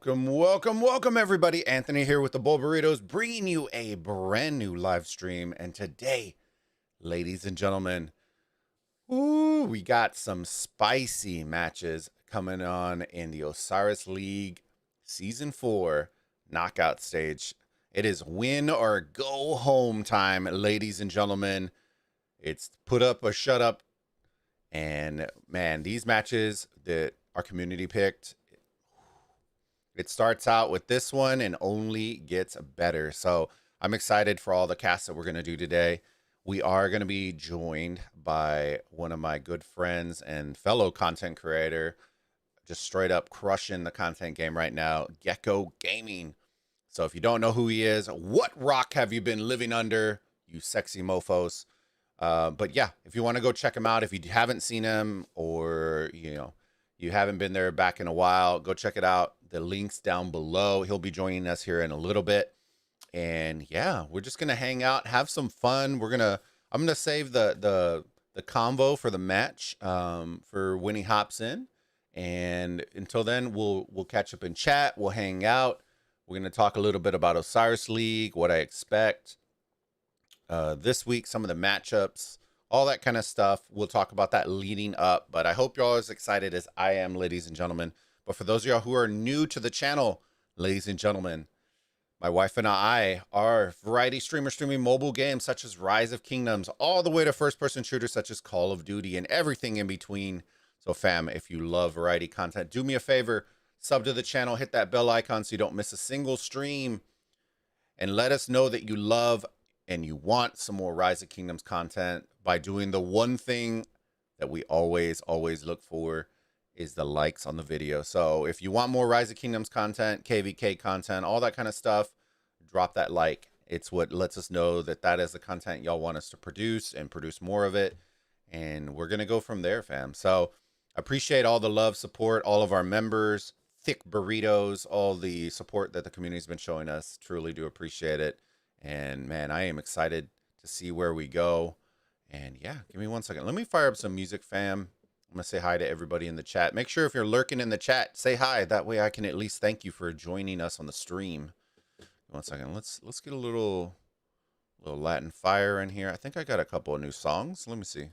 Welcome, everybody. Anthony here with the Bulbaritos, bringing you a brand new live stream. And today, ladies and gentlemen, we got some spicy matches coming on in the Osiris League Season 4 knockout stage. It is win or go home time, ladies and gentlemen. It's put up or shut up. And man, these matches that our community picked, it starts out with this one and only gets better. So I'm excited for all the casts that we're going to do today. We are going to be joined by one of my good friends and fellow content creator, just straight up crushing the content game right now, Gekko Gaming. So if you don't know who he is, what rock have you been living under, you sexy mofos? But yeah, if you want to go check him out, if you haven't seen him or, you haven't been there back in a while, go check it out. The link's down below. He'll be joining us here in a little bit. And yeah, we're just going to hang out, have some fun. I'm going to save the convo for the match, for when he hops in. And until then, we'll catch up in chat. We'll hang out. We're going to talk a little bit about Osiris League, what I expect this week, some of the matchups, all that kind of stuff. We'll talk about that leading up, but I hope you're all as excited as I am, ladies and gentlemen. But for those of y'all who are new to the channel, ladies and gentlemen, my wife and I are variety streamers streaming mobile games such as Rise of Kingdoms, all the way to first-person shooters such as Call of Duty and everything in between. So fam, if you love variety content, do me a favor, sub to the channel, hit that bell icon so you don't miss a single stream, and let us know that you love and you want some more Rise of Kingdoms content by doing the one thing that we always look for, is the likes on the video. So if you want more Rise of Kingdoms content, KVK content, all that kind of stuff, drop that like. It's what lets us know that that is the content y'all want us to produce and produce more of it. And we're going to go from there, fam. So appreciate all the love, support, all of our members, thick burritos, all the support that the community's been showing us. Truly do appreciate it. And man, I am excited to see where we go. And yeah, give me 1 second. Let me fire up some music, fam. I'm going to say hi to everybody in the chat. Make sure if you're lurking in the chat, say hi. That way I can at least thank you for joining us on the stream. 1 second. Let's get a little Latin fire in here. I think I got a couple of new songs. Let me see.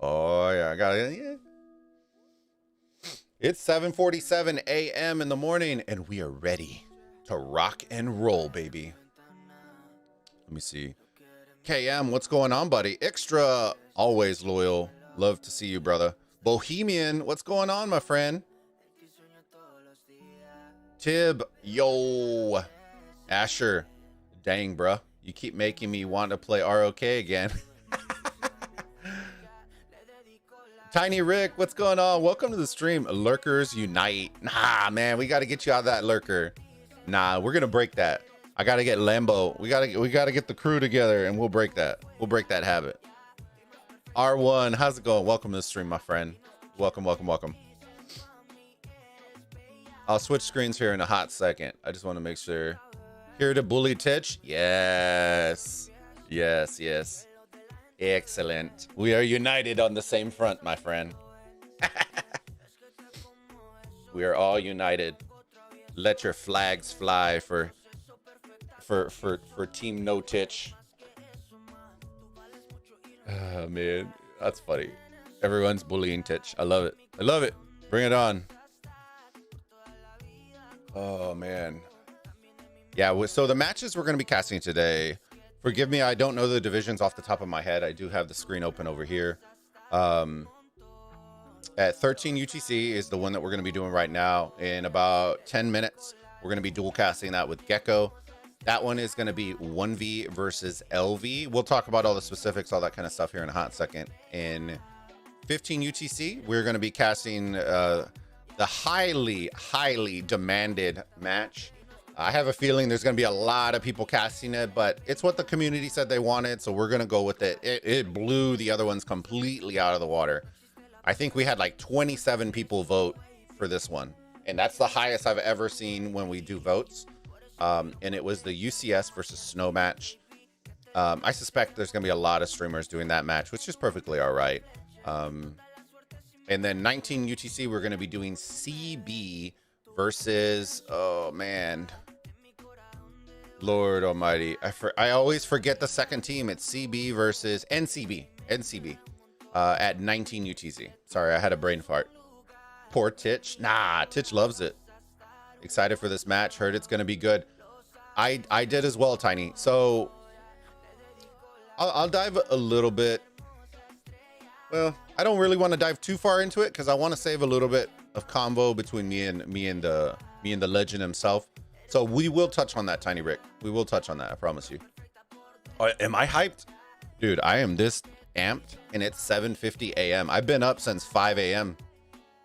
Oh, yeah, I got it. Yeah. It's 7:47 a.m. in the morning, and we are ready to rock and roll, baby. Let me see. KM, what's going on, buddy? Extra, always loyal. Love to see you, brother. Bohemian, what's going on, my friend? Tib, yo. Asher, dang, bruh. You keep making me want to play ROK again. Tiny Rick, what's going on? Welcome to the stream. Lurkers Unite. Nah, man, we got to get you out of that lurker. Nah, we're going to break that. I got to get Lambo. We got to get the crew together and we'll break that. We'll break that habit. R1, how's it going? Welcome to the stream, my friend. Welcome. I'll switch screens here in a hot second. I just want to make sure. Here to bully Titch? Yes. Excellent. We are united on the same front, my friend. We are all united. Let your flags fly for Team No Titch. Oh, man, that's funny. Everyone's bullying Titch. I love it. Bring it on. Oh, man. Yeah, so the matches we're going to be casting today, forgive me, I don't know the divisions off the top of my head. I do have the screen open over here. At 13 UTC is the one that we're going to be doing right now. In about 10 minutes, we're going to be dual casting that with Gekko. That one is going to be 1V versus LV. We'll talk about all the specifics, all that kind of stuff here in a hot second. In 15 UTC, we're going to be casting the highly demanded match. I have a feeling there's going to be a lot of people casting it, but it's what the community said they wanted, so we're going to go with it. It blew the other ones completely out of the water. I think we had like 27 people vote for this one, and that's the highest I've ever seen when we do votes. And it was the UCS versus Snow match. I suspect there's going to be a lot of streamers doing that match, which is perfectly all right. And then 19 UTC, we're going to be doing CB versus, oh man, Lord Almighty, I always forget the second team. It's CB versus NCB at 19 UTC. Sorry, I had a brain fart. Poor Titch. Nah, Titch loves it. Excited for this match. Heard it's gonna be good. I did as well, Tiny. So I'll dive a little bit. Well, I don't really want to dive too far into it because I want to save a little bit of combo between me and the legend himself. So we will touch on that, Tiny Rick. We will touch on that, I promise you. Am I hyped? Dude, I am this amped, and it's 7:50 a.m. I've been up since 5 a.m.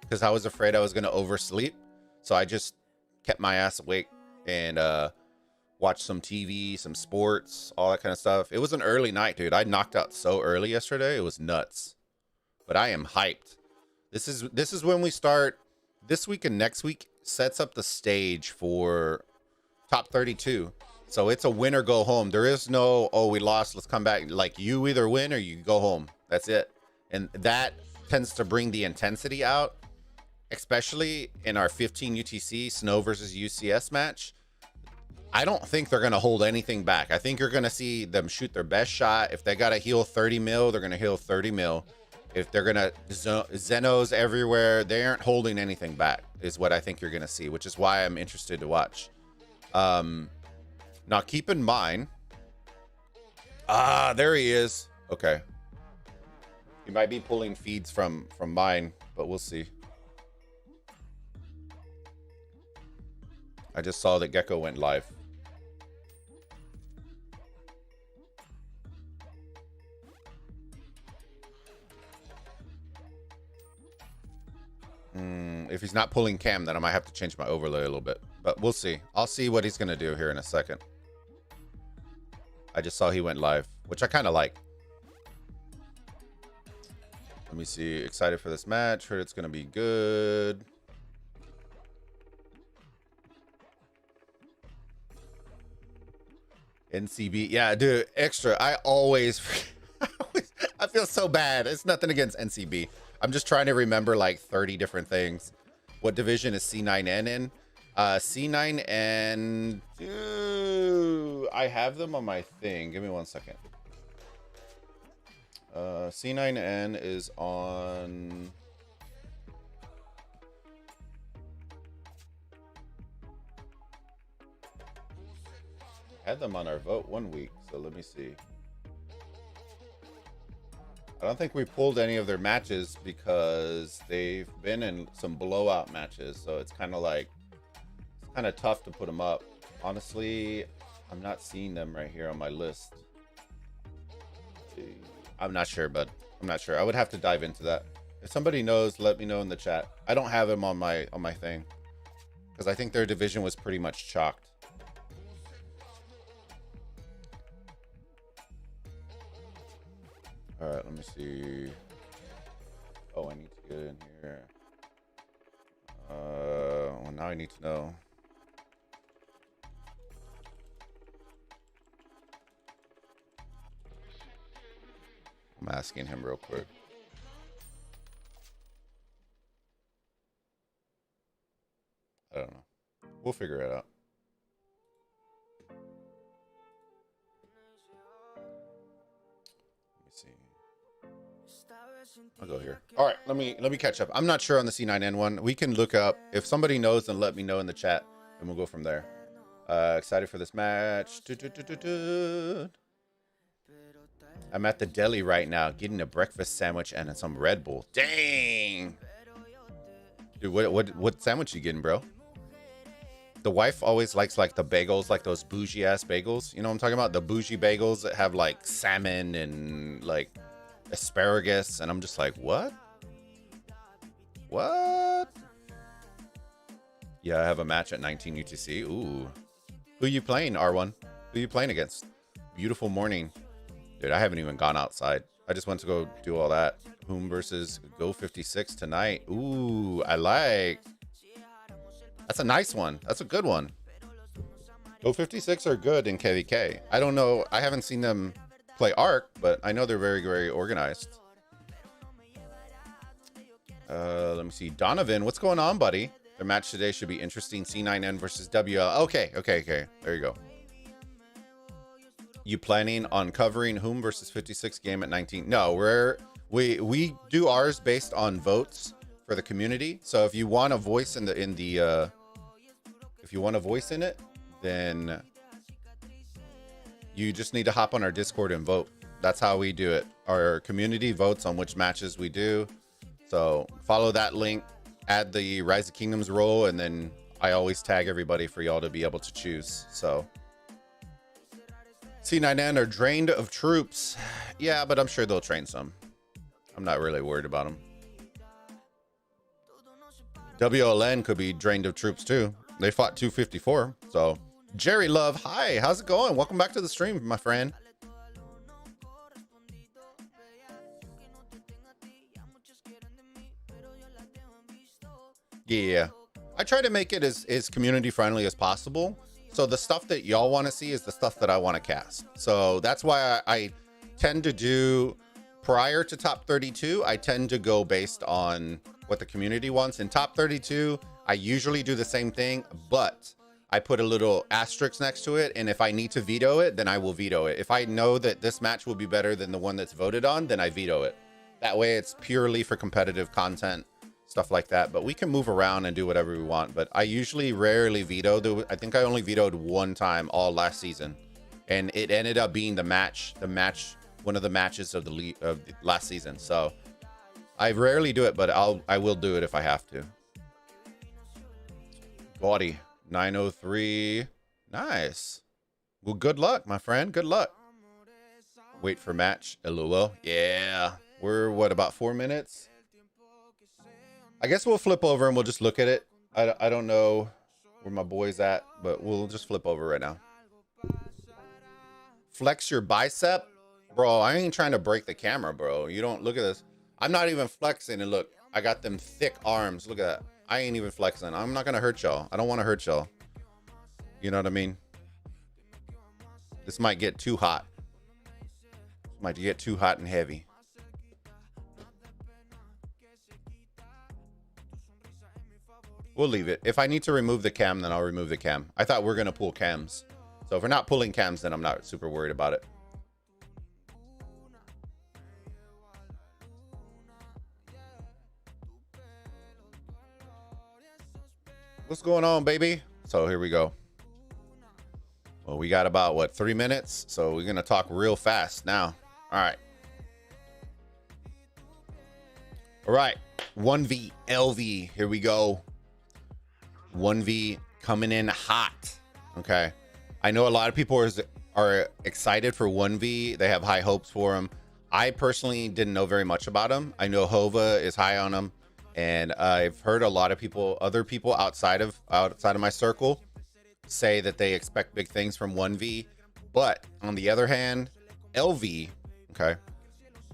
because I was afraid I was going to oversleep. So I just kept my ass awake and watched some TV, some sports, all that kind of stuff. It was an early night, dude. I knocked out so early yesterday. It was nuts. But I am hyped. This is when we start. This week and next week sets up the stage for top 32. So it's a win or go home. There is no, oh, we lost, let's come back. Like, you either win or you go home. That's it. And that tends to bring the intensity out, especially in our 15 UTC Snow versus UCS match. I don't think they're going to hold anything back. I think you're going to see them shoot their best shot. If they got to heal 30 mil, they're going to heal 30 mil. If they're going to Zenos everywhere, they aren't holding anything back, is what I think you're going to see, which is why I'm interested to watch. Now, keep in mind. There he is. Okay. He might be pulling feeds from mine, but we'll see. I just saw that Gekko went live. If he's not pulling cam, then I might have to change my overlay a little bit. But we'll see. I'll see what he's going to do here in a second. I just saw he went live, which I kind of like. Let me see. Excited for this match. Heard it's going to be good. NCB. Yeah, dude. Extra. I feel so bad. It's nothing against NCB. I'm just trying to remember like 30 different things. What division is C9N in? C9N. I have them on my thing. Give me 1 second. C9N is on. Had them on our vote 1 week, so let me see. I don't think we pulled any of their matches because they've been in some blowout matches, so it's kind of like, it's kind of tough to put them up. Honestly, I'm not seeing them right here on my list. I'm not sure, but I'm not sure. I would have to dive into that. If somebody knows, let me know in the chat. I don't have them on my thing because I think their division was pretty much chalked. All right, let me see. Oh, I need to get in here. Well, now I need to know. I'm asking him real quick. I don't know. We'll figure it out. I'll go here. All right, let me catch up. I'm not sure on the C9N one. We can look up. If somebody knows, then let me know in the chat, and we'll go from there. Excited for this match. I'm at the deli right now, getting a breakfast sandwich and some Red Bull. Dang, dude, what sandwich you getting, bro? The wife always likes like the bagels, like those bougie ass bagels. You know what I'm talking about? The bougie bagels that have like salmon and like asparagus, and I'm just like, what? Yeah, I have a match at 19 UTC. Ooh, who you playing, R1? Who you playing against? Beautiful morning, dude. I haven't even gone outside. I just went to go do all that. Whom versus K56 tonight? Ooh, I like. That's a nice one. That's a good one. K56 are good in KVK. I don't know. I haven't seen them play Arc, but I know they're very, very organized. Let me see. Donovan, what's going on, buddy? Their match today should be interesting. C9N versus WL. Okay. There you go. You planning on covering Whom versus 56 game at 19? No, we do ours based on votes for the community. So if you want a voice in the if you want a voice in it, then you just need to hop on our Discord and vote. That's how we do it. Our community votes on which matches we do. So follow that link, add the Rise of Kingdoms role, and then I always tag everybody for y'all to be able to choose. So C9N are drained of troops. Yeah, but I'm sure they'll train some. I'm not really worried about them. WLN could be drained of troops too. They fought 254. So Jerry Love, hi, how's it going? Welcome back to the stream, my friend. Yeah, I try to make it as community friendly as possible. So the stuff that y'all want to see is the stuff that I want to cast. So that's why I tend to do, prior to top 32, I tend to go based on what the community wants. In top 32, I usually do the same thing, but I put a little asterisk next to it. And if I need to veto it, then I will veto it. If I know that this match will be better than the one that's voted on, then I veto it. That way it's purely for competitive content, stuff like that. But we can move around and do whatever we want. But I usually rarely veto. I think I only vetoed one time all last season, and it ended up being one of the matches of the last season. So I rarely do it, but I will do it if I have to. Gaudy 903, nice. Well, good luck, my friend. Good luck. Wait for match. LOL. Yeah, we're what, about 4 minutes? I guess we'll flip over and we'll just look at it. I don't know where my boy's at, but we'll just flip over right now. Flex your bicep. Bro, I ain't trying to break the camera, bro. You don't look at this. I'm not even flexing, and look, I got them thick arms. Look at that. I ain't even flexing. I'm not gonna hurt y'all. I don't want to hurt y'all. You know what I mean? This might get too hot. Might get too hot and heavy. We'll leave it. If I need to remove the cam, then I'll remove the cam. I thought we were gonna pull cams. So if we're not pulling cams, then I'm not super worried about it. What's going on, baby? So here we go. Well, we got about, what, 3 minutes? So we're gonna talk real fast now. All right. All right. 1V LV. Here we go. 1V coming in hot. Okay. I know a lot of people are excited for 1V. They have high hopes for him. I personally didn't know very much about him. I know Hova is high on him, and I've heard a lot of people, other people outside of my circle, say that they expect big things from 1V. But on the other hand, LV, okay,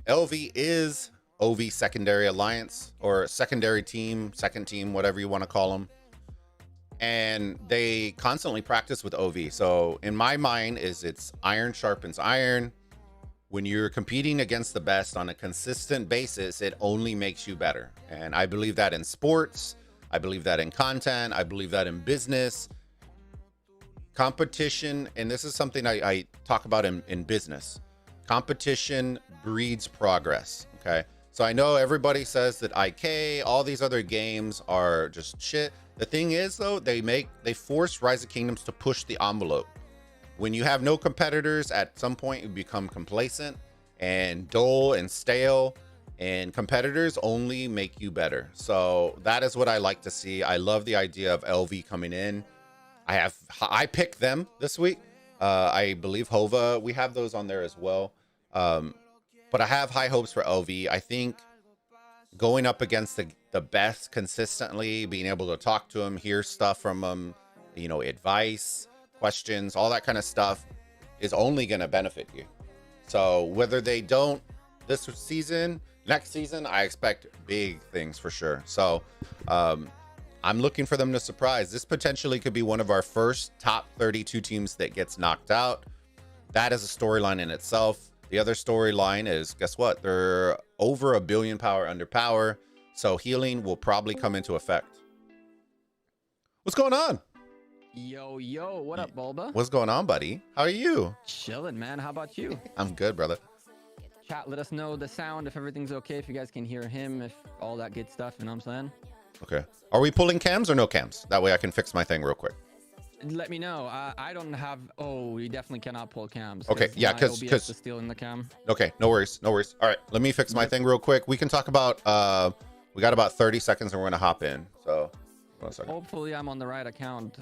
LV is OV secondary alliance, or secondary team, second team, whatever you want to call them. And they constantly practice with OV. So in my mind, it's iron sharpens iron. When you're competing against the best on a consistent basis, it only makes you better. And I believe that in sports. I believe that in content. I believe that in business. Competition, and this is something I talk about in business. Competition breeds progress, okay? So I know everybody says that IK, all these other games are just shit. The thing is, though, they force Rise of Kingdoms to push the envelope. When you have no competitors, at some point you become complacent and dull and stale, and competitors only make you better. So that is what I like to see. I love the idea of LV coming in. I picked them this week. I believe Hova, we have those on there as well. But I have high hopes for LV. I think going up against the best consistently, being able to talk to them, hear stuff from them, you know, advice, questions, all that kind of stuff is only going to benefit you. So whether they don't this season, next season, I expect big things for sure. So I'm looking for them to surprise. This potentially could be one of our first top 32 teams that gets knocked out. That is a storyline in itself. The other storyline is, guess what? They're over 1 billion power under power. So healing will probably come into effect. What's going on? Yo, yo, what up, Bulba? What's going on, buddy? How are you? Chilling, man. How about you? I'm good, brother. Chat, let us know the sound, if everything's okay, if you guys can hear him, if all that good stuff, you know what I'm saying? Okay. Are we pulling cams or no cams? That way I can fix my thing real quick. Let me know. I don't have... Oh, we definitely cannot pull cams. Okay, yeah, because... is stealing the cam. Okay, no worries, no worries. All right, let me fix my thing real quick. We can talk about... we got about 30 seconds and we're going to hop in. So, 1 second. Hopefully I'm on the right account.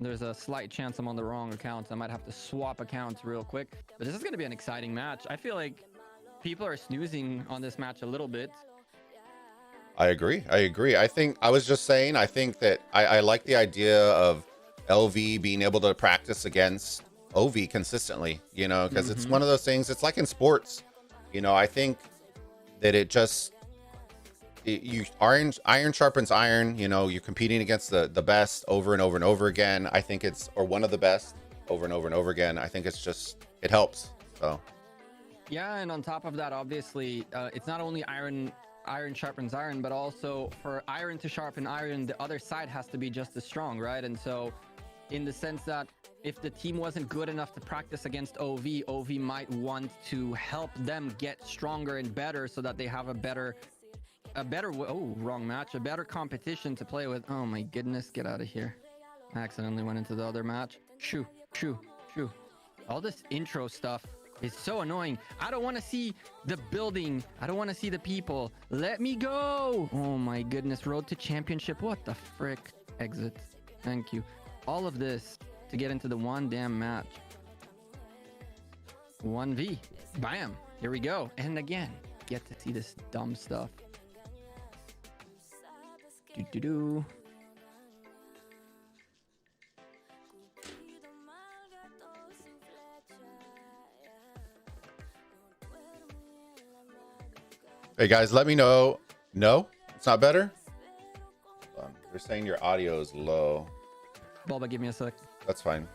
There's a slight chance I'm on the wrong account. I might have to swap accounts real quick. But this is going to be an exciting match. I feel like people are snoozing on this match a little bit. I agree. I think... I was just saying, I think that I like the idea of LV being able to practice against OV consistently, you know, because it's one of those things. It's like in sports, you know. I think that it just iron sharpens iron. You know, you're competing against the best over and over and over again. I think it's, or one of the best over and over and over again. I think it's just, it helps. So yeah, and on top of that, obviously, it's not only iron sharpens iron, but also for iron to sharpen iron, the other side has to be just as strong, right? And so in the sense that if the team wasn't good enough to practice against OV might want to help them get stronger and better so that they have a better competition to play with. Oh my goodness, get out of here. I accidentally went into the other match. Shoo. All this intro stuff is so annoying. I don't want to see the building. I don't want to see the people. Let me go. Oh my goodness. Road to championship. What the frick? Exit. Thank you. All of this to get into the one damn match. 1v. Bam. Here we go. And again, get to see this dumb stuff. Do. hey guys, let me know. No, it's not better. They're saying your audio is low. Bulba, give me a sec. That's fine.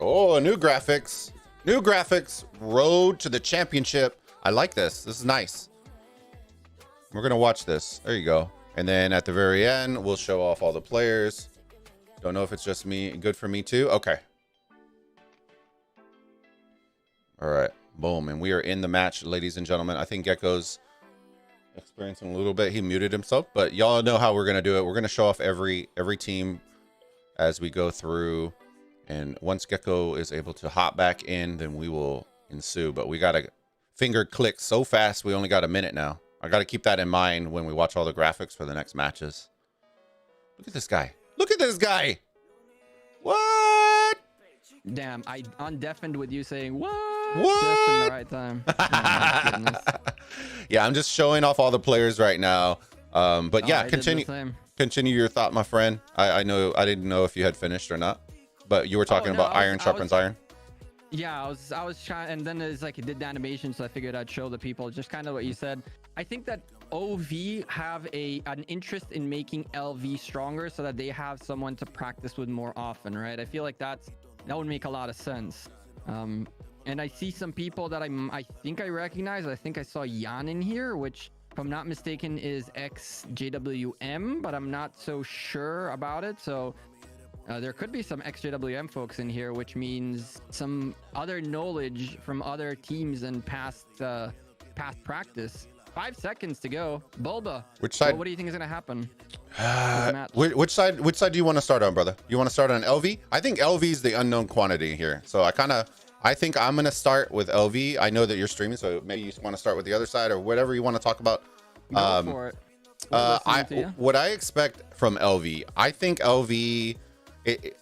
Oh, new graphics. New graphics. Road to the championship. I like this. This is nice. We're going to watch this. There you go. And then at the very end, we'll show off all the players. Don't know if it's just me. Good for me too. Okay. All right. Boom. And we are in the match, ladies and gentlemen. I think Gekko's experiencing a little bit. He muted himself, but y'all know how we're going to do it. We're going to show off every team as we go through. And once Gekko is able to hop back in, then we will ensue. But we got to finger click so fast. We only got a minute now. I got to keep that in mind when we watch all the graphics for the next matches. Look at this guy. Look at this guy. What? Damn, I undeafened with you saying what? What? Just in the right time. Oh, my goodness. Yeah, I'm just showing off all the players right now. But yeah, continue your thought, my friend. I know I didn't know if you had finished or not, but you were talking about iron sharpens iron. Yeah, I was trying, and then it's like it did the animation, so I figured I'd show the people just kind of what you said. I think that OV have an interest in making LV stronger so that they have someone to practice with more often, right? I feel like that would make a lot of sense. And I see some people that I think I recognize. I think I saw Jan in here, which, if I'm not mistaken, is ex-JWM, but I'm not so sure about it. So there could be some ex-JWM folks in here, which means some other knowledge from other teams and past practice. 5 seconds to go. Bulba, which side? What do you think is going to happen? Which side do you want to start on, brother? You want to start on LV? I think LV is the unknown quantity here. So I think I'm going to start with LV. I know that you're streaming, so maybe you want to start with the other side or whatever you want to talk about. Go for it. What I expect from LV, I think LV,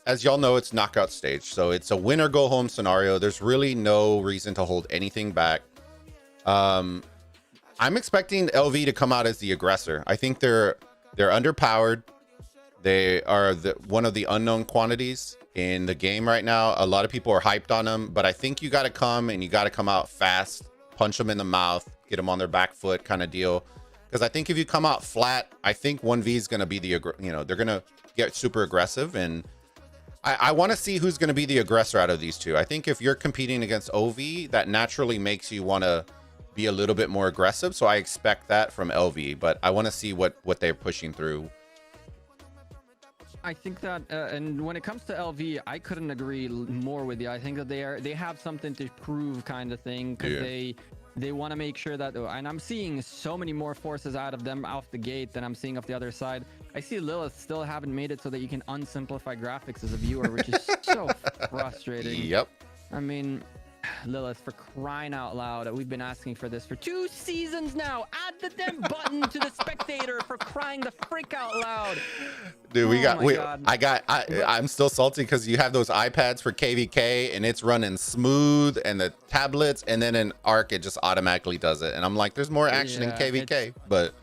as y'all know, it's knockout stage. So it's a win or go home scenario. There's really no reason to hold anything back. I'm expecting LV to come out as the aggressor. I think they're underpowered. They are one of the unknown quantities in the game right now. A lot of people are hyped on them, but I think you got to come out fast, punch them in the mouth, get them on their back foot kind of deal. Because I think if you come out flat, I think 1V is going to be they're going to get super aggressive. And I want to see who's going to be the aggressor out of these two. I think if you're competing against OV, that naturally makes you want to be a little bit more aggressive. So I expect that from LV, but I want to see what they're pushing through. I think that, and when it comes to LV, I couldn't agree more with you. I think that they have something to prove, kind of thing, because they want to make sure that, and I'm seeing so many more forces out of them off the gate than I'm seeing off the other side. I see Lilith still haven't made it so that you can unsimplify graphics as a viewer, which is so frustrating. Yep. I mean, Lilith, for crying out loud, we've been asking for this for 2 seasons now. Add the damn button to the spectator, for crying the frick out loud. Dude, I'm still salty because you have those iPads for KVK and it's running smooth, and the tablets, and then in Arc it just automatically does it, and I'm like, there's more action in KVK. But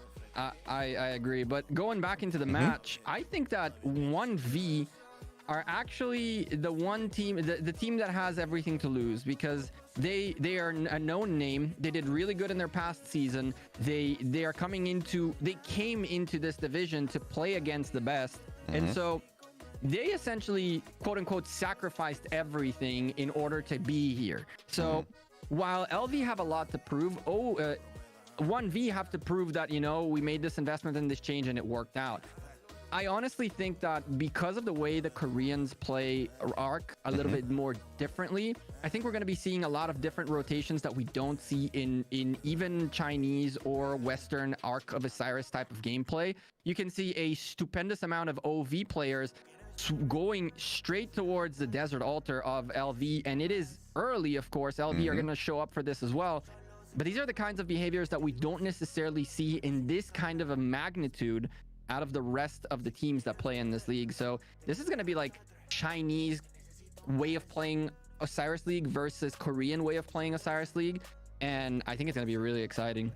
I agree. But going back into the match, I think that 1V are actually the one team, the team that has everything to lose, because they are a known name. They did really good in their past season. They came into this division to play against the best, and so they essentially, quote unquote, sacrificed everything in order to be here. So while LV have a lot to prove, 1V have to prove that, you know, we made this investment in this change and it worked out. I honestly think that because of the way the Koreans play Arc a little bit more differently, I think we're going to be seeing a lot of different rotations that we don't see in even Chinese or Western Arc of Osiris type of gameplay. You can see a stupendous amount of OV players going straight towards the Desert Altar of LV, and it is early, of course. LV are going to show up for this as well. But these are the kinds of behaviors that we don't necessarily see in this kind of a magnitude out of the rest of the teams that play in this league. So this is going to be like Chinese way of playing Osiris League versus Korean way of playing Osiris League, and I think it's going to be really exciting.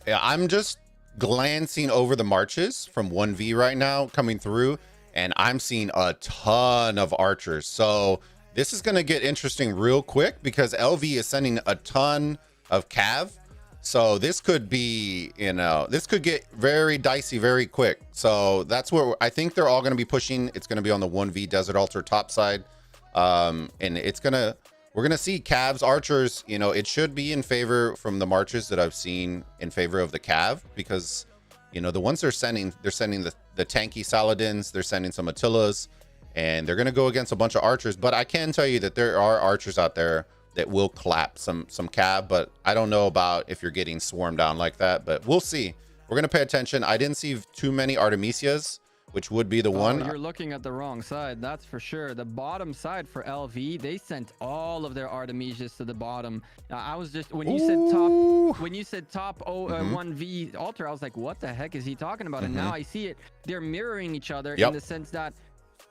Yeah, I'm just glancing over the marches from 1V right now coming through, and I'm seeing a ton of archers. So this is going to get interesting real quick because LV is sending a ton of Cav. So this could be, you know, this could get very dicey very quick. So that's where I think they're all going to be pushing. It's going to be on the 1V Desert Altar top side. And we're going to see Cavs, archers, you know, it should be in favor from the marches that I've seen in favor of the Cav, because, you know, the ones they're sending the tanky Saladins, they're sending some Attilas, and they're going to go against a bunch of archers. But I can tell you that there are archers out there that will clap some Cav, but I don't know about if you're getting swarmed down like that, but we'll see. We're going to pay attention. I didn't see too many Artemisias, which would be the one. You're looking at the wrong side, that's for sure. The bottom side for LV, they sent all of their Artemisias to the bottom. I was just, when you said top 1V altar, I was like, what the heck is he talking about? And now I see it. They're mirroring each other in the sense that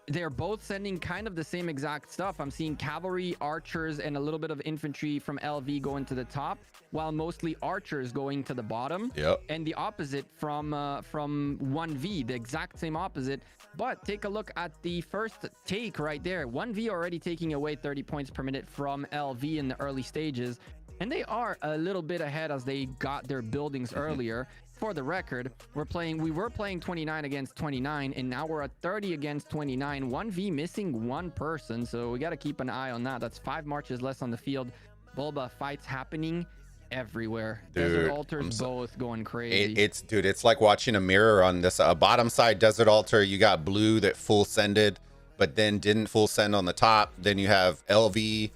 they're both sending kind of the same exact stuff. I'm seeing cavalry, archers, and a little bit of infantry from LV going to the top, while mostly archers going to the bottom. And the opposite from 1V, the exact same opposite. But take a look at the first take right there. 1V already taking away 30 points per minute from LV in the early stages. And they are a little bit ahead as they got their buildings earlier. For the record, we were playing 29 against 29, and now we're at 30 against 29. 1V missing one person, so we got to keep an eye on that. That's 5 marches less on the field. Bulba fights happening everywhere. Dude, Desert Altars both going crazy. It's like watching a mirror on this bottom side Desert Altar. You got blue that full sended, but then didn't full send on the top. Then you have LV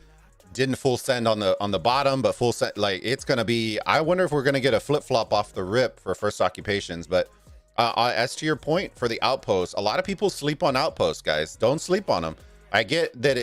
didn't full send on the bottom, but full send. Like, it's gonna be, I wonder if we're gonna get a flip-flop off the rip for first occupations. But as to your point for the outposts, a lot of people sleep on outposts, guys. Don't sleep on them. I get that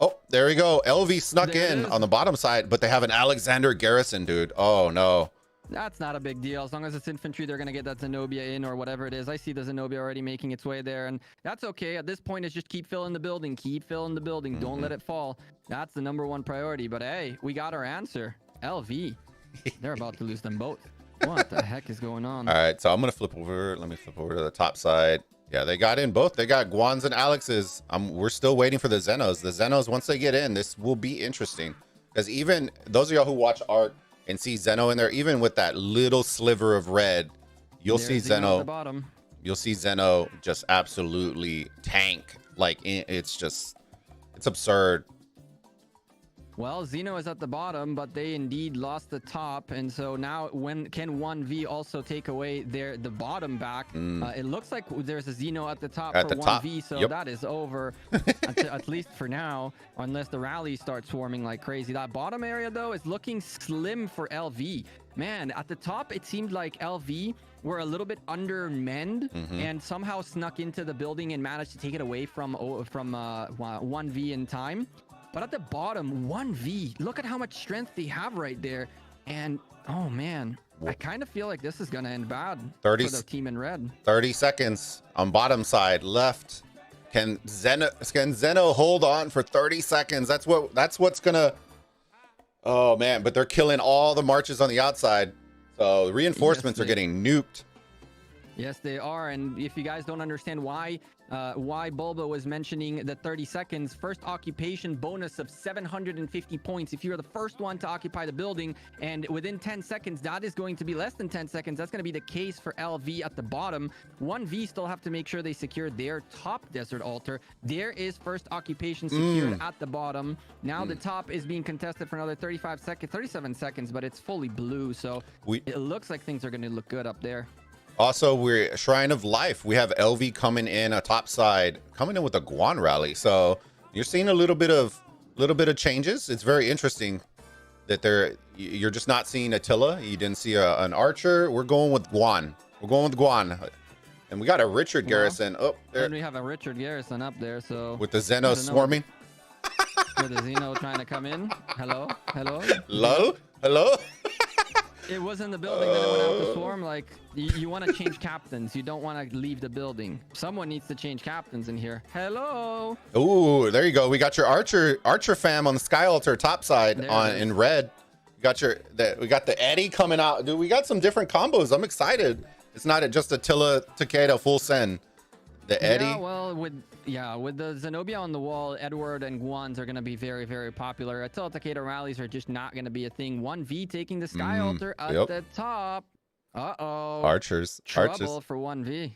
oh, there we go. LV snuck in on the bottom side, but they have an Alexander Garrison, dude. Oh no. That's not a big deal. As long as it's infantry, they're going to get that Zenobia in or whatever it is. I see the Zenobia already making its way there, and that's okay. At this point, it's just keep filling the building. Keep filling the building. Don't let it fall. That's the #1 priority. But hey, we got our answer. LV. They're about to lose them both. What the heck is going on? All right, so I'm going to flip over. Let me flip over to the top side. Yeah, they got in both. They got Guans and Alexes. We're still waiting for the Zenos. The Zenos, once they get in, this will be interesting. Because even those of y'all who watch Arc and see Zeno in there, even with that little sliver of red, you'll see Zeno. At the bottom. You'll see Zeno just absolutely tank. Like, it's absurd. Well, Xeno is at the bottom, but they indeed lost the top, and so now when can 1V also take away the bottom back? It looks like there's a Xeno at the top At for the top. 1V, so Yep. that is over at least for now, unless the rally starts swarming like crazy. That bottom area though is looking slim for LV. Man, at the top it seemed like LV were a little bit undermanned and somehow snuck into the building and managed to take it away from 1V in time. But at the bottom, 1V, look at how much strength they have right there. And, oh man, I kind of feel like this is going to end bad 30 for the team in red. 30 seconds on bottom side left. Can Zeno hold on for 30 seconds? That's what's going to... Oh, man, but they're killing all the marches on the outside. So reinforcements are getting nuked. Yes, they are. And if you guys don't understand why Bulba was mentioning the 30 seconds, first occupation bonus of 750 points. If you're the first one to occupy the building, and within 10 seconds, that is going to be less than 10 seconds. That's going to be the case for LV at the bottom. 1V still have to make sure they secure their top desert altar. There is first occupation secured at the bottom. Now the top is being contested for another 37 seconds, but it's fully blue. So it looks like things are going to look good up there. Also, we're Shrine of Life. We have LV coming in a top side, coming in with a Guan rally. So you're seeing a little bit of changes. It's very interesting that you're just not seeing Attila. You didn't see an archer. We're going with Guan. We're going with Guan. And we got a Richard Garrison up there. And we have a Richard Garrison up there. So with the Zeno swarming. With the Xeno trying to come in. Hello? It was in the building, then it went out to swarm. Like, you want to change captains. You don't want to leave the building. Someone needs to change captains in here. Hello. Ooh, there you go. We got your archer fam on the sky altar top side in red. We got the Eddie coming out. Dude, we got some different combos. I'm excited. It's not just Attila Takeda full send. The Eddie. Yeah, well, with the Zenobia on the wall, Edward and Guans are going to be very, very popular. Attila Takeda rallies are just not going to be a thing. 1V taking the sky altar at the top. Uh-oh. Archers. Trouble for 1V.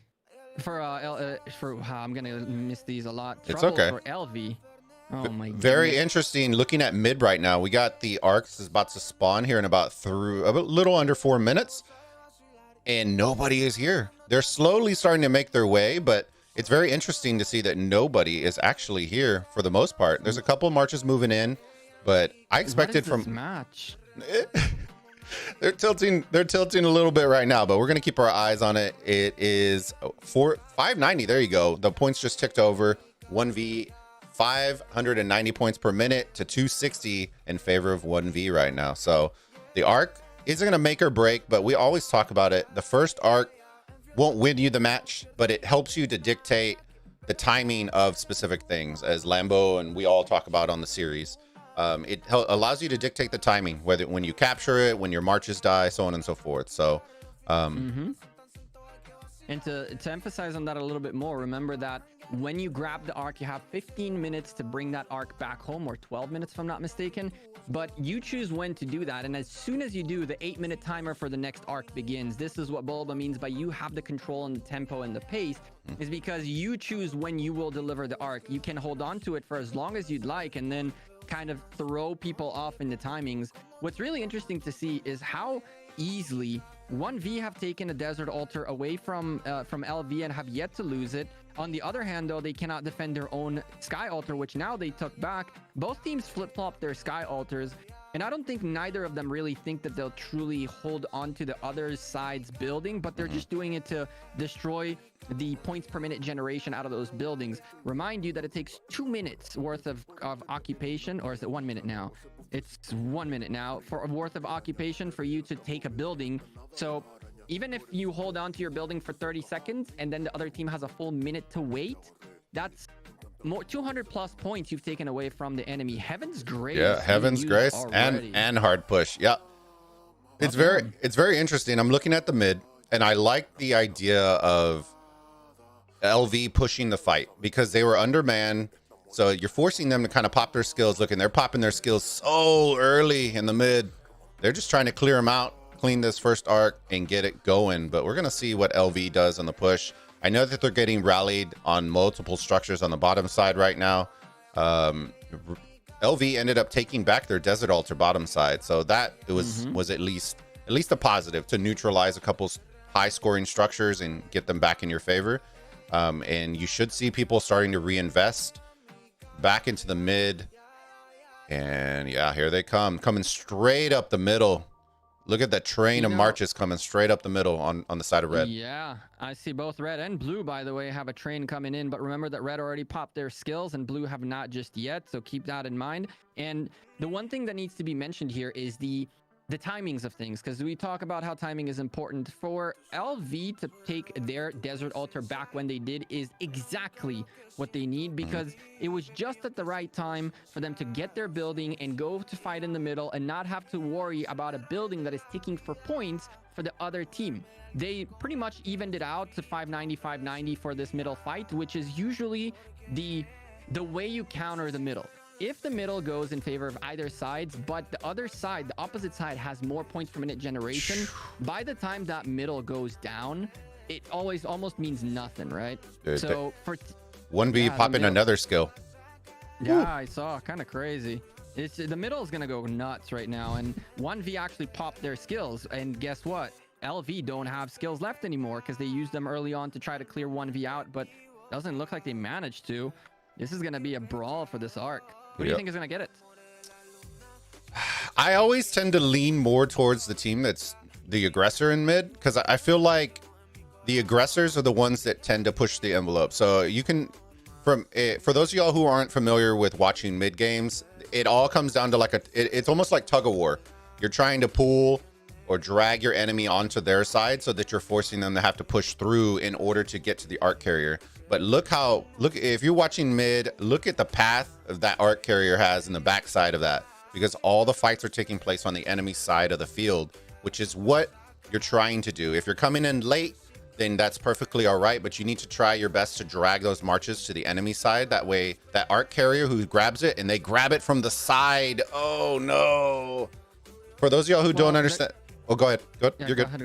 I'm going to miss these a lot. It's Trouble okay. for LV. Oh my god. Very interesting. Looking at mid right now, we got the arcs is about to spawn here in about a little under 4 minutes. And nobody is here. They're slowly starting to make their way, but it's very interesting to see that nobody is actually here for the most part. There's a couple of marches moving in, but I expected from this match. They're tilting a little bit right now, but we're gonna keep our eyes on it. It is 590. There you go. The points just ticked over. 1V 590 points per minute to 260 in favor of 1V right now. So the arc isn't gonna make or break, but we always talk about it. The first arc won't win you the match, but it helps you to dictate the timing of specific things, as Lambo and we all talk about on the series. It allows you to dictate the timing, whether when you capture it, when your marches die, so on and so forth. So And to emphasize on that a little bit more, remember that when you grab the arc, you have 15 minutes to bring that arc back home, or 12 minutes if I'm not mistaken. But you choose when to do that, and as soon as you do, the 8-minute timer for the next arc begins. This is what Bulba means by you have the control and the tempo and the pace, is because you choose when you will deliver the arc. You can hold on to it for as long as you'd like, and then kind of throw people off in the timings. What's really interesting to see is how easily 1V have taken a desert altar away from LV and have yet to lose it. On the other hand, though, they cannot defend their own sky altar, which now they took back. Both teams flip-flopped their sky altars, and I don't think neither of them really think that they'll truly hold on to the other side's building, but they're just doing it to destroy the points per minute generation out of those buildings. Remind you that it takes 2 minutes worth of occupation, or is it 1 minute now? It's 1 minute now for worth of occupation for you to take a building. So even if you hold on to your building for 30 seconds and then the other team has a full minute to wait, that's more 200 plus points you've taken away from the enemy. Heaven's Grace. Yeah, Heaven's Grace and hard push. Yeah. It's very interesting. I'm looking at the mid, and I like the idea of LV pushing the fight because they were undermanned. So you're forcing them to kind of pop their skills. Look, and they're popping their skills so early in the mid. They're just trying to clear them out, clean this first arc, and get it going. But we're going to see what LV does on the push. I know that they're getting rallied on multiple structures on the bottom side right now. LV ended up taking back their Desert Altar bottom side, so that it was at least a positive to neutralize a couple high scoring structures and get them back in your favor. And you should see people starting to reinvest back into the mid. And yeah, here they come, coming straight up the middle. Look at that train of marches coming straight up the middle on the side of red. Yeah, I see both red and blue, by the way, have a train coming in. But remember that red already popped their skills and blue have not just yet. So keep that in mind. And the one thing that needs to be mentioned here is the timings of things, because we talk about how timing is important. For LV to take their Desert Altar back when they did is exactly what they need, because it was just at the right time for them to get their building and go to fight in the middle and not have to worry about a building that is ticking for points for the other team. They pretty much evened it out to 590, 590 for this middle fight, which is usually the way you counter the middle. If the middle goes in favor of either sides, but the other side, the opposite side, has more points per minute generation, by the time that middle goes down, it always almost means nothing, right? So for OneV popping another skill. Yeah, I saw. Kind of crazy. The middle is gonna go nuts right now, and OneV actually popped their skills, and guess what? LV don't have skills left anymore because they used them early on to try to clear OneV out, but doesn't look like they managed to. This is gonna be a brawl for this arc. Who do you think is going to get it? I always tend to lean more towards the team that's the aggressor in mid, because I feel like the aggressors are the ones that tend to push the envelope. So you can, for those of y'all who aren't familiar with watching mid games, it all comes down to like it's almost like tug of war. You're trying to pull or drag your enemy onto their side so that you're forcing them to have to push through in order to get to the arc carrier. But look if you're watching mid, look at the path of that arc carrier has in the backside of that, because all the fights are taking place on the enemy side of the field, which is what you're trying to do. If you're coming in late, then that's perfectly all right, but you need to try your best to drag those marches to the enemy side. That way that arc carrier who grabs it, and they grab it from the side. Oh no. For those of y'all who don't understand, go ahead. Yeah, You're good.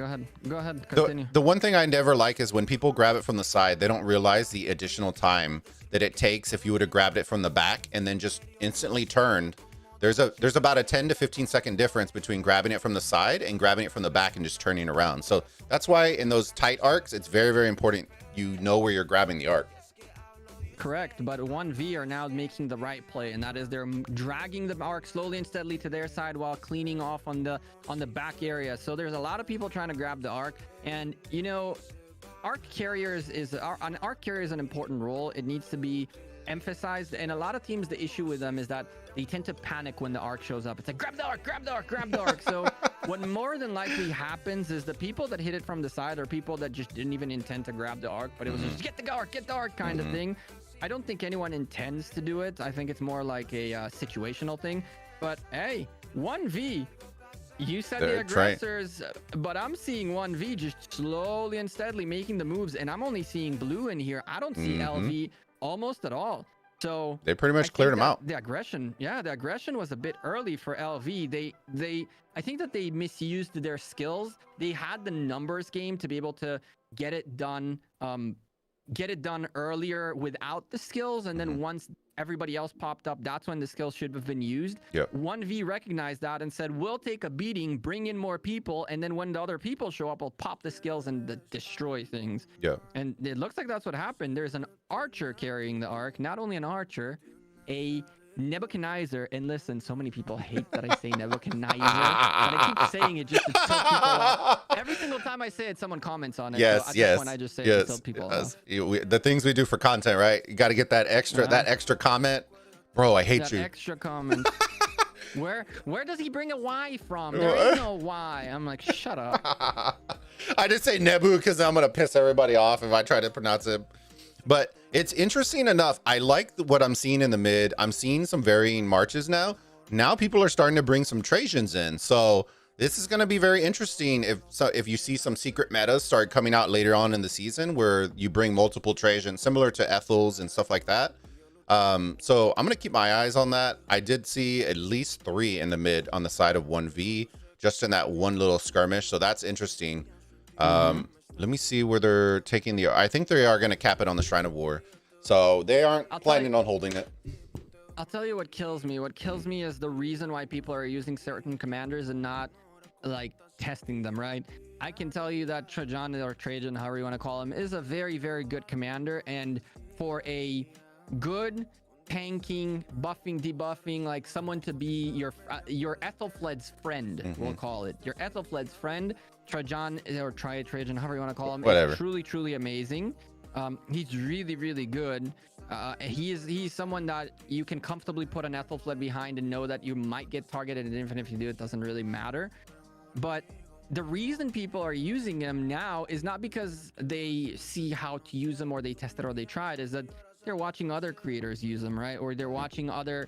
Go ahead. Continue. The one thing I never like is when people grab it from the side, they don't realize the additional time that it takes if you would have grabbed it from the back and then just instantly turned. There's about a 10 to 15 second difference between grabbing it from the side and grabbing it from the back and just turning around. So that's why in those tight arcs, it's very, very important you know where you're grabbing the arc. Correct, but OneV are now making the right play, and that is they're dragging the arc slowly and steadily to their side while cleaning off on the back area. So there's a lot of people trying to grab the arc, and you know, arc carriers is an arc carrier is an important role. It needs to be emphasized, and a lot of teams, the issue with them is that they tend to panic when the arc shows up. It's like grab the arc, grab the arc, grab the arc. So what more than likely happens is the people that hit it from the side are people that just didn't even intend to grab the arc, but it was just get the arc kind of thing. I don't think anyone intends to do it. I think it's more like a situational thing. But hey, OneV, you said the aggressors, but I'm seeing OneV just slowly and steadily making the moves, and I'm only seeing blue in here. I don't see LV almost at all. So they pretty much cleared him out. The aggression was a bit early for LV. I think that they misused their skills. They had the numbers game to be able to get it done earlier without the skills, and then once everybody else popped up, that's when the skills should have been used. OneV recognized that and said, we'll take a beating, bring in more people, and then when the other people show up, we'll pop the skills and destroy things. And it looks like that's what happened. There's an archer carrying the arc, not only an archer, a Nebuchadnezzar. And listen, so many people hate that I say Nebuchadnezzar, but I keep saying it just to tilt people off. Every single time I say it, someone comments on it. Yes, so at this point, I just say it to tilt people off. The things we do for content, right? You got to get that extra comment. Bro, I hate you. Extra comment. Where does he bring a Y from? There is no Y. I'm like, shut up. I just say Nebu because I'm gonna piss everybody off if I try to pronounce it. But it's interesting enough. I like what I'm seeing in the mid. I'm seeing some varying marches now. Now people are starting to bring some Trajans in. So this is going to be very interesting if you see some secret metas start coming out later on in the season where you bring multiple Trajans, similar to Ethels and stuff like that. So I'm going to keep my eyes on that. I did see at least 3 in the mid on the side of OneV, just in that one little skirmish. So that's interesting. Let me see where they're taking I think they are going to cap it on the Shrine of War. So they aren't planning on holding it. I'll tell you what kills me. What kills me is the reason why people are using certain commanders and not like testing them, right? I can tell you that Trajan or Trajan, however you want to call him, is a very, very good commander. And for a good tanking, buffing, debuffing, like someone to be your Ethelfled's friend, we'll call it. Your Ethelfled's friend, Trajan or Trajan, however you want to call him, Whatever. is truly, truly amazing. He's really, really good. He's someone that you can comfortably put an Ethelfled behind and know that you might get targeted, and even if you do, it doesn't really matter. But the reason people are using him now is not because they see how to use them or they tested or they tried, is that they're watching other creators use them, right? Or they're watching other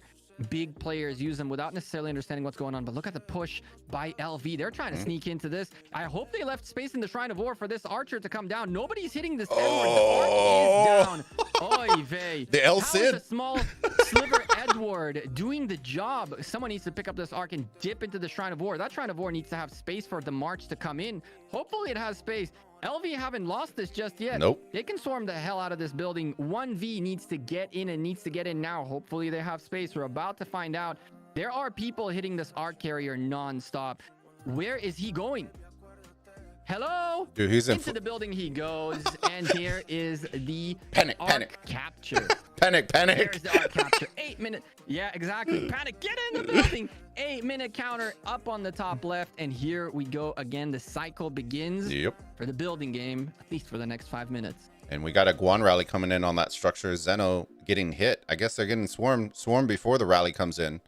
big players use them without necessarily understanding what's going on. But look at the push by LV. They're trying to sneak into this. I hope they left space in the Shrine of War for this archer to come down. Nobody's hitting this Edward. The arc is down. Oy vey. The El How Cid. is a small sliver Edward doing the job? Someone needs to pick up this arc and dip into the Shrine of War. That Shrine of War needs to have space for the march to come in. Hopefully it has space. LV haven't lost this just yet. Nope. They can swarm the hell out of this building. 1V needs to get in and needs to get in now. Hopefully they have space. We're about to find out. There are people hitting this arc carrier non-stop. Where is he going? Hello? Dude, he's in into the building he goes, and here is the Panic, arc panic. capture. Panic. There's the arc capture. 8 minute. Yeah, exactly. Panic. Get in the building. 8-minute counter up on the top left. And here we go again. The cycle begins for the building game, at least for the next 5 minutes. And we got a Guan rally coming in on that structure. Zeno getting hit. I guess they're getting swarmed before the rally comes in.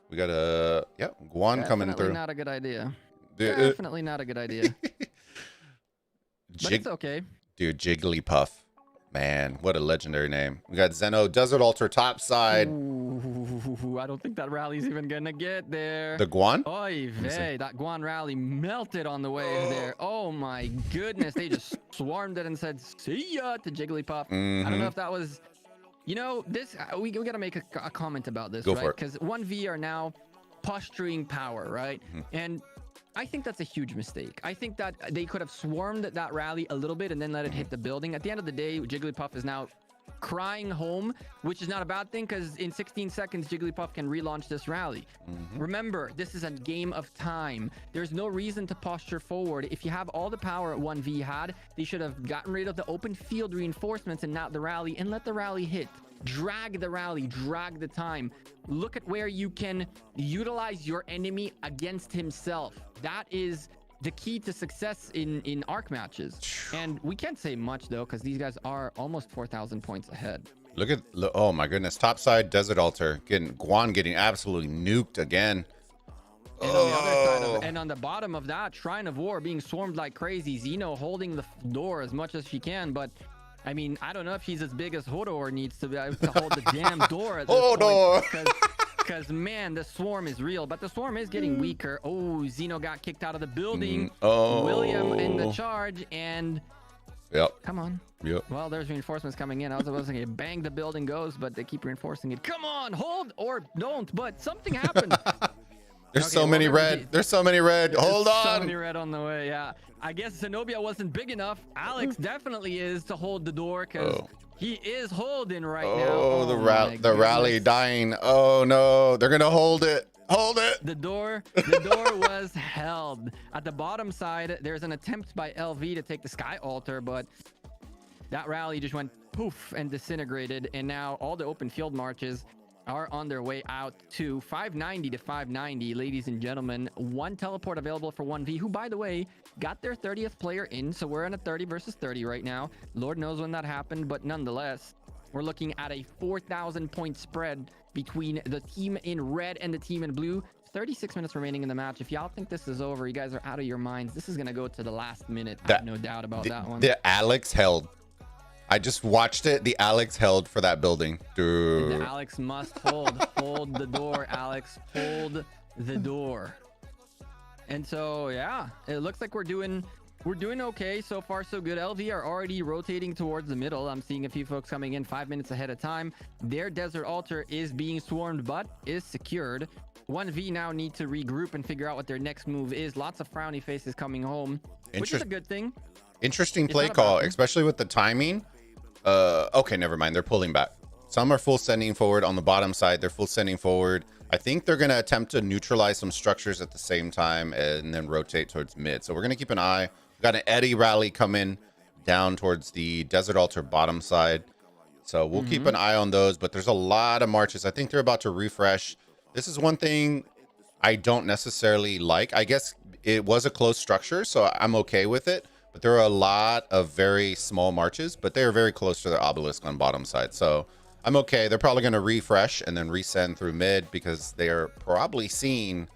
We got a Guan coming through. Definitely not a good idea. Definitely not a good idea. But it's okay. Dude, Jigglypuff. Man, what a legendary name. We got Zeno, Desert Altar, top side. Ooh, I don't think that rally's even gonna get there. The Guan? Oy vey, that Guan rally melted on the way there. Oh my goodness, they just swarmed it and said, see ya to Jigglypuff. I don't know if that was, you know, this, we gotta make a comment about this, right? Because 1V are now posturing power, right? And I think that's a huge mistake. I think that they could have swarmed that rally a little bit and then let it hit the building. At the end of the day, Jigglypuff is now crying home, which is not a bad thing because in 16 seconds, Jigglypuff can relaunch this rally. Remember, this is a game of time. There's no reason to posture forward. If you have all the power 1V had, they should have gotten rid of the open field reinforcements and not the rally and let the rally hit. Drag the rally, drag the time. Look at where you can utilize your enemy against himself. That is the key to success in arc matches. And we can't say much though, because these guys are almost 4,000 points ahead. Oh my goodness, top side Desert Altar Guan getting absolutely nuked again. And on the other side and on the bottom of that, Shrine of War being swarmed like crazy. Zeno holding the door as much as she can, but I mean, I don't know if he's as big as Hodor needs to be able to hold the damn door at this point. Because, man, the swarm is real. But the swarm is getting weaker. Oh, Zeno got kicked out of the building. William in the charge. And come on. Well, there's reinforcements coming in. I was supposed to say, bang, the building goes. But they keep reinforcing it. Come on, hold or don't. But something happened. There's so many red. There's so many red. Hold on. So many red on the way. Yeah. I guess Zenobia wasn't big enough. Alex definitely is to hold the door because he is holding right now. Oh, the rally dying. Oh no, they're gonna hold it. Hold it. The door was held. At the bottom side, there's an attempt by LV to take the Sky Altar, but that rally just went poof and disintegrated. And now all the open field marches are on their way out to 590 to 590, ladies and gentlemen. One teleport available for 1V, who, by the way, got their 30th player in. So we're in a 30 versus 30 right now. Lord knows when that happened, but nonetheless, we're looking at a 4,000 point spread between the team in red and the team in blue. 36 minutes remaining in the match. If y'all think this is over, you guys are out of your minds. This is going to go to the last minute. I have no doubt about that one. The Alex held. I just watched it. The Alex held for that building. Dude. The Alex must hold. Hold the door, Alex. Hold the door. And so, yeah, it looks like we're doing okay. So far, so good. LV are already rotating towards the middle. I'm seeing a few folks coming in 5 minutes ahead of time. Their Desert Altar is being swarmed, but is secured. 1V now need to regroup and figure out what their next move is. Lots of frowny faces coming home, which is a good thing. Interesting play call, especially with the timing. Okay, never mind. They're pulling back. Some are full sending forward on the bottom side. They're full sending forward. I think they're going to attempt to neutralize some structures at the same time and then rotate towards mid. So we're going to keep an eye. We've got an Eddie rally coming down towards the Desert Altar bottom side. So we'll keep an eye on those. But there's a lot of marches. I think they're about to refresh. This is one thing I don't necessarily like. I guess it was a close structure, so I'm okay with it. But there are a lot of very small marches, but they are very close to their obelisk on bottom side. So I'm okay. They're probably going to refresh and then resend through mid because they are probably seeing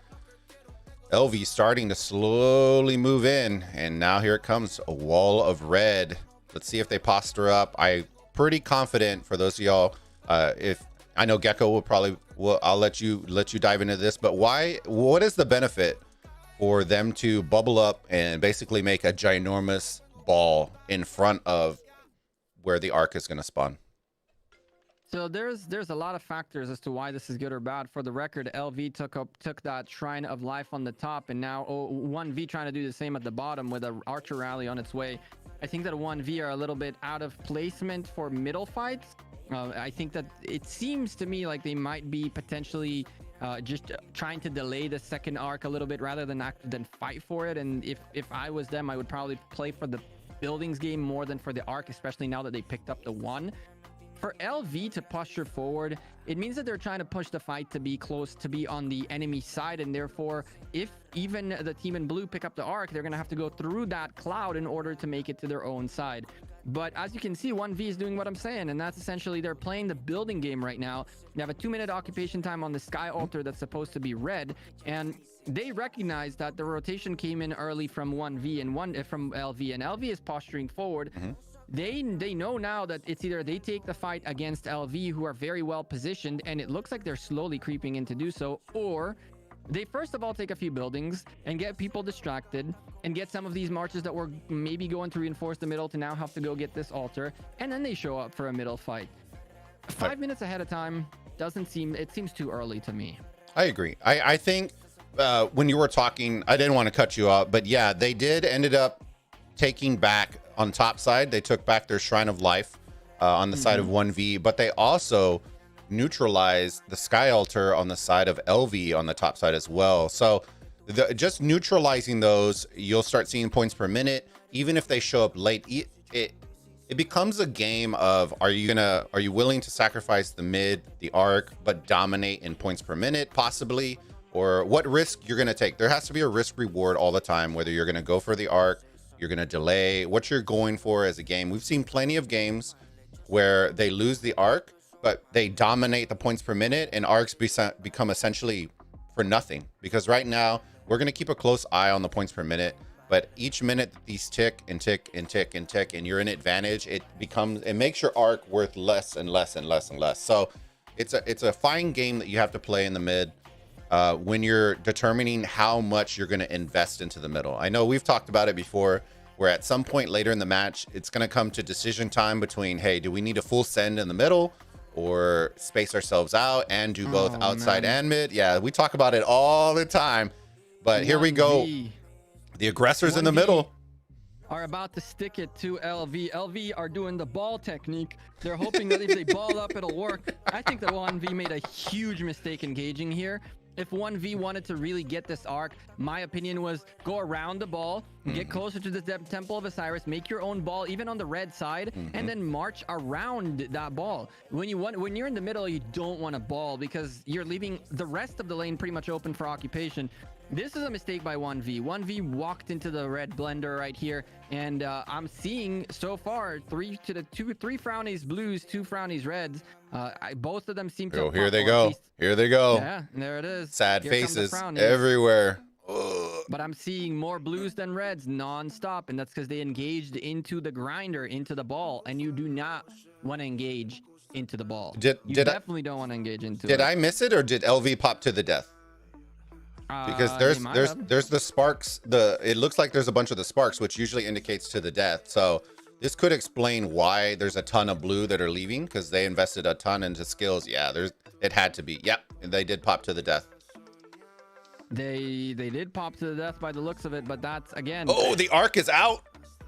LV starting to slowly move in. And now here it comes, a wall of red. Let's see if they posture up. I'm pretty confident for those of y'all. If I know Gekko will probably, I'll let you dive into this. But what is the benefit for them to bubble up and basically make a ginormous ball in front of where the arc is going to spawn? So there's a lot of factors as to why this is good or bad. For the record, LV took that Shrine of Life on the top, and now OneV trying to do the same at the bottom with an Archer Rally on its way. I think that OneV are a little bit out of placement for middle fights. I think that it seems to me like they might be potentially just trying to delay the second arc a little bit rather than fight for it. And if I was them, I would probably play for the buildings game more than for the arc, especially now that they picked up the 1. For LV to posture forward, it means that they're trying to push the fight to be close, to be on the enemy side, and therefore if even the team in blue pick up the arc, they're going to have to go through that cloud in order to make it to their own side. But as you can see, OneV is doing what I'm saying, and that's essentially they're playing the building game right now. They have a 2-minute occupation time on the Sky Altar that's supposed to be red, and they recognize that the rotation came in early from OneV and from LV, and LV is posturing forward. They know now that it's either they take the fight against LV, who are very well positioned, and it looks like they're slowly creeping in to do so, or they first of all take a few buildings and get people distracted and get some of these marches that were maybe going to reinforce the middle to now have to go get this altar, and then they show up for a middle fight. 5 minutes ahead of time it seems too early to me. I agree. I think when you were talking, I didn't want to cut you out, but yeah, they ended up taking back on top side. They took back their Shrine of Life on the side of OneV, but they also neutralized the Sky Altar on the side of LV on the top side as well. So just neutralizing those, you'll start seeing points per minute. Even if they show up late, it becomes a game of, are you willing to sacrifice the mid, the arc, but dominate in points per minute possibly, or what risk you're going to take? There has to be a risk reward all the time, whether you're going to go for the arc, you're going to delay, what you're going for as a game. We've seen plenty of games where they lose the arc, but they dominate the points per minute, and arcs become essentially for nothing. Because right now, we're going to keep a close eye on the points per minute, but each minute these tick and tick and tick and tick, and you're in advantage, it makes your arc worth less and less and less and less. So it's a fine game that you have to play in the mid when you're determining how much you're going to invest into the middle. I know we've talked about it before, where at some point later in the match, it's going to come to decision time between, hey, do we need a full send in the middle or space ourselves out and do both outside and mid? Yeah, we talk about it all the time, but here we go. The aggressors in the middle are about to stick it to LV. LV are doing the ball technique. They're hoping that if they ball up, it'll work. I think that OneV made a huge mistake engaging here. If OneV wanted to really get this arc, my opinion was go around the ball, get closer to the Temple of Osiris, make your own ball even on the red side, and then march around that ball. When you're in the middle, you don't want to ball because you're leaving the rest of the lane pretty much open for occupation. This is a mistake by OneV. OneV walked into the red blender right here, and I'm seeing so far three frownies blues, 2 frownies reds. Both of them seem to. Oh, here they go. Here they go. Yeah, there it is. Sad faces everywhere. But I'm seeing more blues than reds non-stop, and that's because they engaged into the grinder, into the ball, and you do not want to engage into the ball. You definitely don't want to engage into it. Did I miss it, or did LV pop to the death? Because there's the sparks. It looks like there's a bunch of the sparks, which usually indicates to the death. So this could explain why there's a ton of blue that are leaving, because they invested a ton into skills. Yeah, it had to be. Yep, they did pop to the death. They did pop to the death by the looks of it, but that's again. Oh, the arc is out.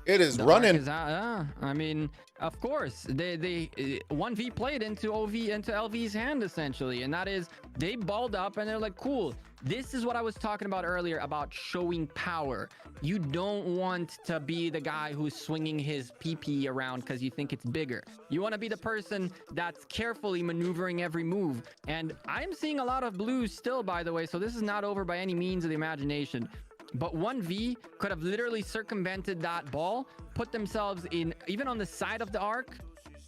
It is The running. arc is out, I mean, of course, they 1V played into LV's hand essentially, and that is they balled up and they're like, cool. This is what I was talking about earlier about showing power. You don't want to be the guy who's swinging his PP around because you think it's bigger. You want to be the person that's carefully maneuvering every move. And I'm seeing a lot of blues still, by the way, so this is not over by any means of the imagination. But 1V could have literally circumvented that ball, put themselves in, even on the side of the arc,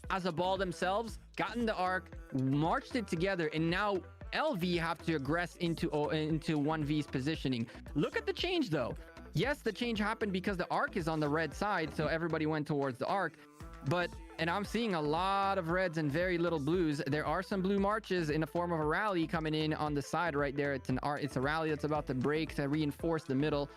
as a ball themselves, gotten the arc, marched it together, and now LV have to aggress into 1V's positioning. Look at the change, though. Yes, the change happened because the arc is on the red side, so everybody went towards the arc. But, and I'm seeing a lot of reds and very little blues. There are some blue marches in the form of a rally coming in on the side right there. It's a rally that's about to break to reinforce the middle.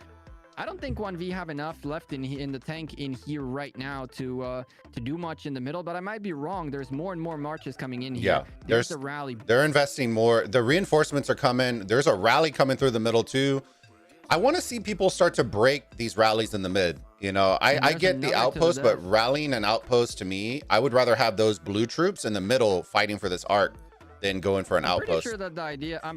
I don't think 1V have enough left in the tank in here right now to do much in the middle, but I might be wrong. There's more and more marches coming in here. Yeah, there's a rally. They're investing more. The reinforcements are coming. There's a rally coming through the middle too. I want to see people start to break these rallies in the mid. You know, I get the outpost, but rallying an outpost to me, I would rather have those blue troops in the middle fighting for this arc than going for an outpost. I'm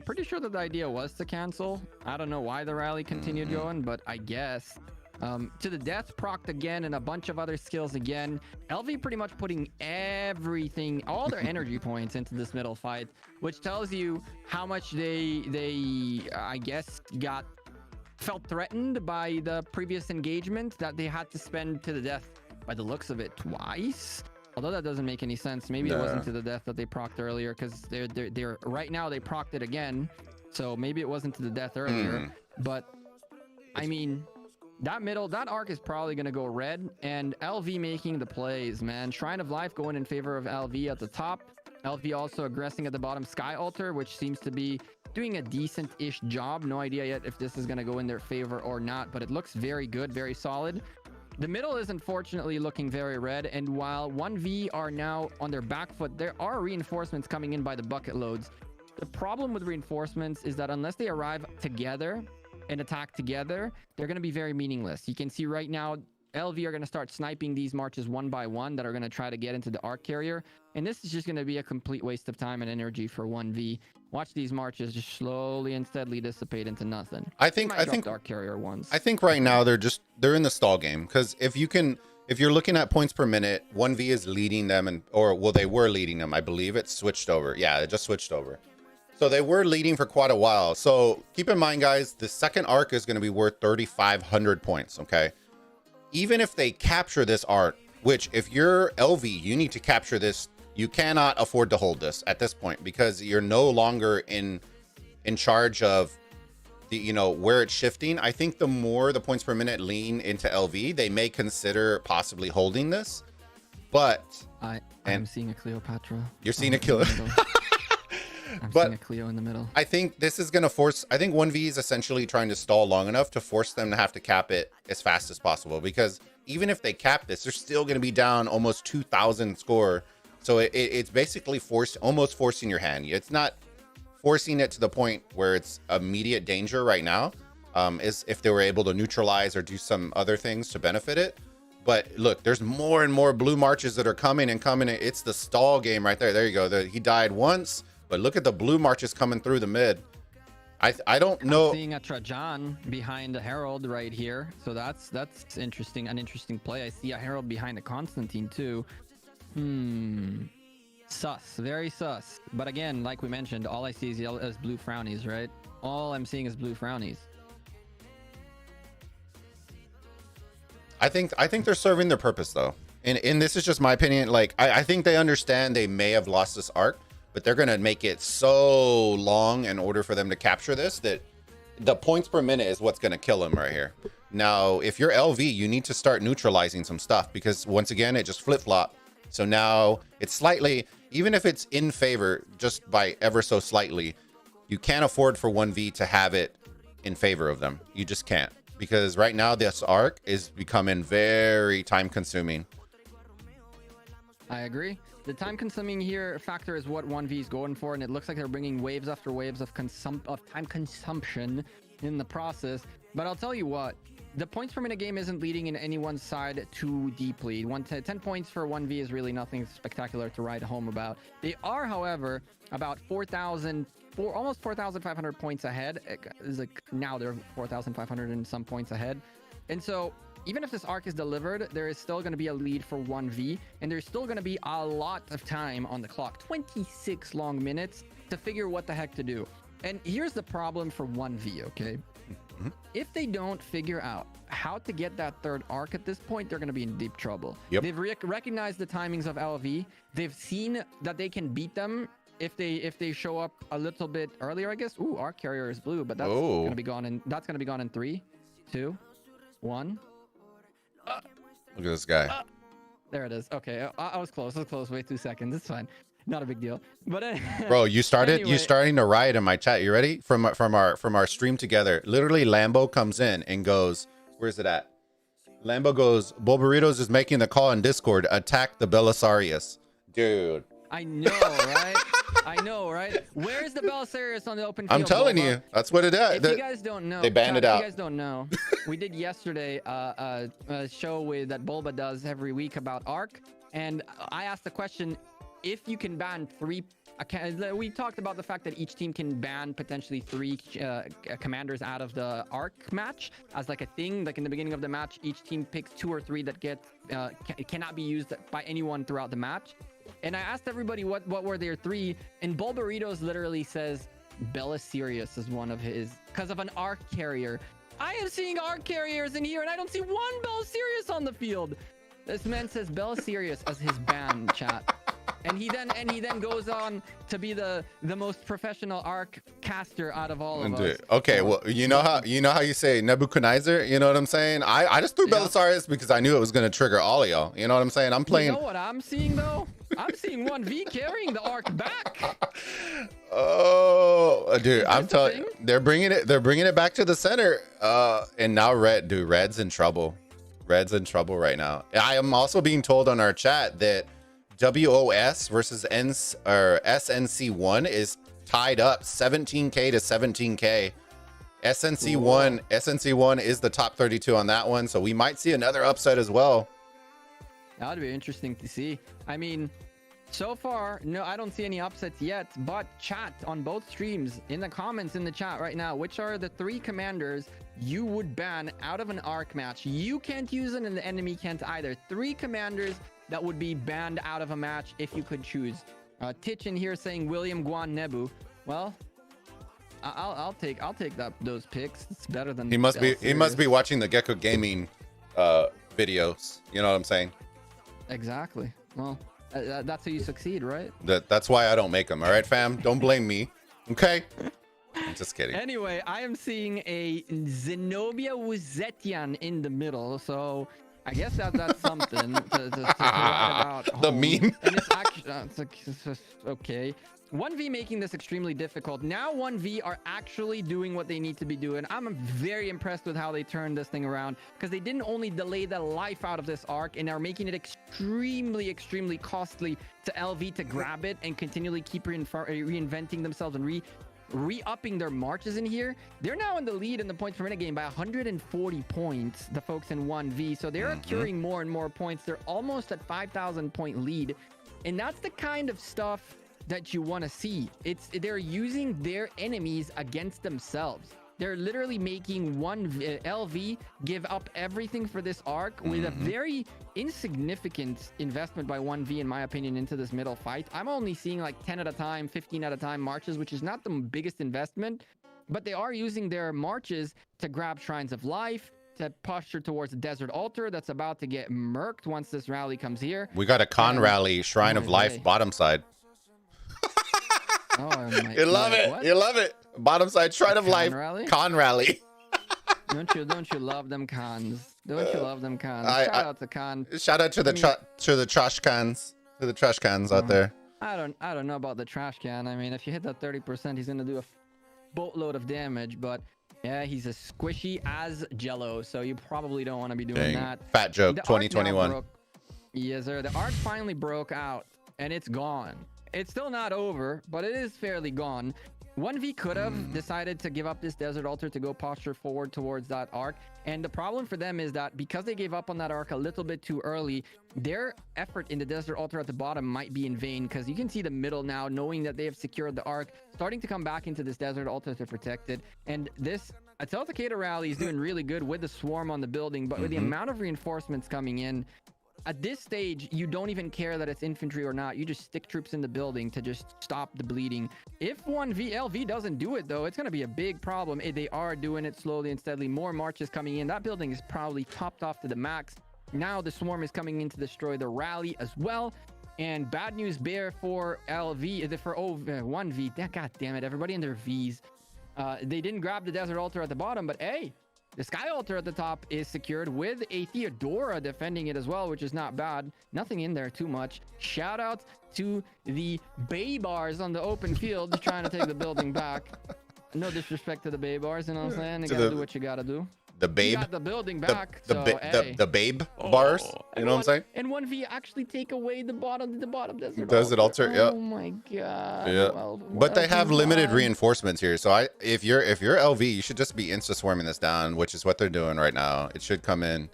pretty sure that the idea was to cancel. I don't know why the rally continued going, but I guess. To the death procced again and a bunch of other skills again. LV pretty much putting everything, all their energy points into this middle fight, which tells you how much they I guess felt threatened by the previous engagement that they had to spend to the death, by the looks of it, twice. Although that doesn't make any sense. Maybe it wasn't to the death that they procced earlier, because they're right now they procced it again, so maybe it wasn't to the death earlier. But I mean, that arc is probably going to go red, and LV making the plays, man. Shrine of Life going in favor of LV at the top. LV also aggressing at the bottom. Sky Altar, which seems to be doing a decent-ish job. No idea yet if this is going to go in their favor or not, but it looks very good, very solid. The middle is unfortunately looking very red, and while 1V are now on their back foot, there are reinforcements coming in by the bucket loads. The problem with reinforcements is that unless they arrive together and attack together, they're going to be very meaningless. You can see right now LV are going to start sniping these marches one by one that are going to try to get into the arc carrier, and this is just going to be a complete waste of time and energy for 1V. Watch these marches just slowly and steadily dissipate into nothing. I think arc carrier once. I think right now they're in the stall game, because if you're looking at points per minute, 1V is leading them, they were leading them. I believe it switched over. Yeah, it just switched over. So they were leading for quite a while. So keep in mind, guys, the second arc is going to be worth 3,500 points. Okay, even if they capture this arc, which if you're LV, you need to capture this. You cannot afford to hold this at this point, because you're no longer in charge of the, where it's shifting. I think the more the points per minute lean into LV, they may consider possibly holding this. But I'm seeing a Cleopatra. You're seeing a killer. I'm seeing a Cleo in the middle. I think this is going to force, I think 1V is essentially trying to stall long enough to force them to have to cap it as fast as possible, because even if they cap this, they're still going to be down almost 2,000 score. So it's basically almost forcing your hand. It's not forcing it to the point where it's immediate danger right now, is if they were able to neutralize or do some other things to benefit it. But look, there's more and more blue marches that are coming and coming. It's the stall game right there. There you go. He died once, but look at the blue marches coming through the mid. I don't know. I'm seeing a Trajan behind a Herald right here. So that's interesting. An interesting play. I see a Herald behind a Constantine too. Sus, very sus. But again, like we mentioned, all I see is blue frownies, right? All I'm seeing is blue frownies. I think they're serving their purpose though, and this is just my opinion. Like I think they understand they may have lost this arc, but they're gonna make it so long in order for them to capture this that the points per minute is what's gonna kill them right here. Now, if you're LV, you need to start neutralizing some stuff, because once again, it just flip-flop. So now it's slightly, even if it's in favor just by ever so slightly, you can't afford for 1V to have it in favor of them. You just can't, because right now this arc is becoming very time consuming. I agree. The time consuming here factor is what 1V is going for, and it looks like they're bringing waves after waves of time consumption in the process. But I'll tell you what, the points per minute game isn't leading in anyone's side too deeply. 10 points for 1v is really nothing spectacular to write home about. They are, however, about almost 4,500 points ahead. It's like now they're 4,500 and some points ahead. And so even if this arc is delivered, there is still going to be a lead for 1v, and there's still going to be a lot of time on the clock, 26 long minutes to figure what the heck to do. And here's the problem for 1v, okay? If they don't figure out how to get that third arc at this point, they're going to be in deep trouble. Yep. They've recognized the timings of LV. They've seen that they can beat them if they show up a little bit earlier, I guess. Ooh, arc carrier is blue, but that's going to be gone in 3, 2, 1. Look at this guy. There it is. Okay, I was close. Wait 2 seconds. It's fine. Not a big deal. But bro, you started anyway. You starting to riot in my chat. You ready? From our stream together. Literally, Lambo comes in and goes, "Where's it at?" Lambo goes, "Bulbaritos is making the call in Discord. Attack the Belisarius." Dude. I know, right? I know, right? Where's the Belisarius on the open field? I'm telling Bulba? you, that's what it is. If you guys don't know, they banned it out. If you guys don't know, we did yesterday a show that Bulba does every week about Arc, and I asked the question: if you can ban 3, we talked about the fact that each team can ban potentially 3 commanders out of the Arc match as like a thing. Like in the beginning of the match, each team picks 2 or 3 that cannot be used by anyone throughout the match. And I asked everybody what were their 3, and Bulbaritos literally says Belisarius is one of his because of an arc carrier. I am seeing arc carriers in here, and I don't see one Belisarius on the field. This man says Belisarius as his ban, chat. And he then goes on to be the most professional arc caster out of all of us. Okay, well, you know how you say Nebuchadnezzar, you know what I'm saying? I just threw Belisarius because I knew it was going to trigger all of y'all. You know what I'm saying? I'm playing. You know what I'm seeing though? I'm seeing 1v carrying the arc back. Oh, dude, I'm telling you, they're bringing it back to the center. And now Red's in trouble. Red's in trouble right now. I am also being told on our chat that WOS versus SNC1 is tied up 17k to 17k. SNC1 is the top 32 on that one, so we might see another upset as well. That would be interesting to see. I mean, so far, no, I don't see any upsets yet, but chat on both streams, in the comments in the chat right now, which are the 3 commanders you would ban out of an arc match. You can't use it and the enemy can't either. 3 commanders that would be banned out of a match if you could choose. Titch in here saying William Guan Nebu. Well, I'll take those picks. It's better than he must be watching the Gekko Gaming videos. You know what I'm saying? Exactly. Well, that's how you succeed, right? That's why I don't make them. All right, fam. Don't blame me. Okay. I'm just kidding. Anyway, I am seeing a Zenobia Wuzetian in the middle, so I guess that's something to write about. The meme. And it's actually it's okay. 1v making this extremely difficult. Now 1v are actually doing what they need to be doing. I'm very impressed with how they turned this thing around, because they didn't only delay the life out of this arc and are making it extremely costly to LV to grab it and continually keep reinventing themselves and re-upping their marches in here. They're now in the lead in the points per minute game by 140 points, the folks in 1v. So they're accruing more and more points. They're almost at 5,000 point lead. And that's the kind of stuff that you want to see. They're using their enemies against themselves. They're literally making LV give up everything for this arc with a very insignificant investment by 1v, in my opinion, into this middle fight. I'm only seeing like 10 at a time, 15 at a time marches, which is not the biggest investment, but they are using their marches to grab Shrines of Life, to posture towards the Desert Altar that's about to get murked once this rally comes here. We got a con rally, Shrine of Life, bottom side. You love it. What? You love it. Bottom side, Shrine of Life, rally? con rally. Don't you love them cons? Don't you love them cons? Shout out to con. Shout out to the trash cans, out there. I don't know about the trash can. I mean, if you hit that 30%, he's gonna do a boatload of damage. But yeah, he's as squishy as Jello, so you probably don't want to be doing that. Fat joke, The 2021. Yes, sir. The arc finally broke out, and it's gone. It's still not over, but it is fairly gone. OneV could have decided to give up this Desert Altar to go posture forward towards that arc. And the problem for them is that because they gave up on that arc a little bit too early, their effort in the Desert Altar at the bottom might be in vain, because you can see the middle now, knowing that they have secured the arc, starting to come back into this Desert Altar to protect it. And this K34 rally is doing really good with the swarm on the building, but with the amount of reinforcements coming in, at this stage, you don't even care that it's infantry or not. You just stick troops in the building to just stop the bleeding. If OneV LV doesn't do it, though, it's going to be a big problem. They are doing it slowly and steadily. More marches coming in. That building is probably topped off to the max. Now the swarm is coming in to destroy the rally as well. And bad news bear for LV, for OneV. God damn it, everybody in their Vs. They didn't grab the Desert Altar at the bottom, but hey, the Sky Altar at the top is secured with a Theodora defending it as well, which is not bad. Nothing in there too much. Shout out to the Bay Bars on the open field trying to take the building back. No disrespect to the Bay Bars, you know what I'm saying? You gotta do what you gotta do. The babe, you got the building back. The babe bars. You know what I'm saying? And OneV actually take away the bottom Desert Altar. Yeah. Oh my god. Yeah. Well, but they have limited reinforcements here, so if you're LV, you should just be insta swarming this down, which is what they're doing right now. It should come in.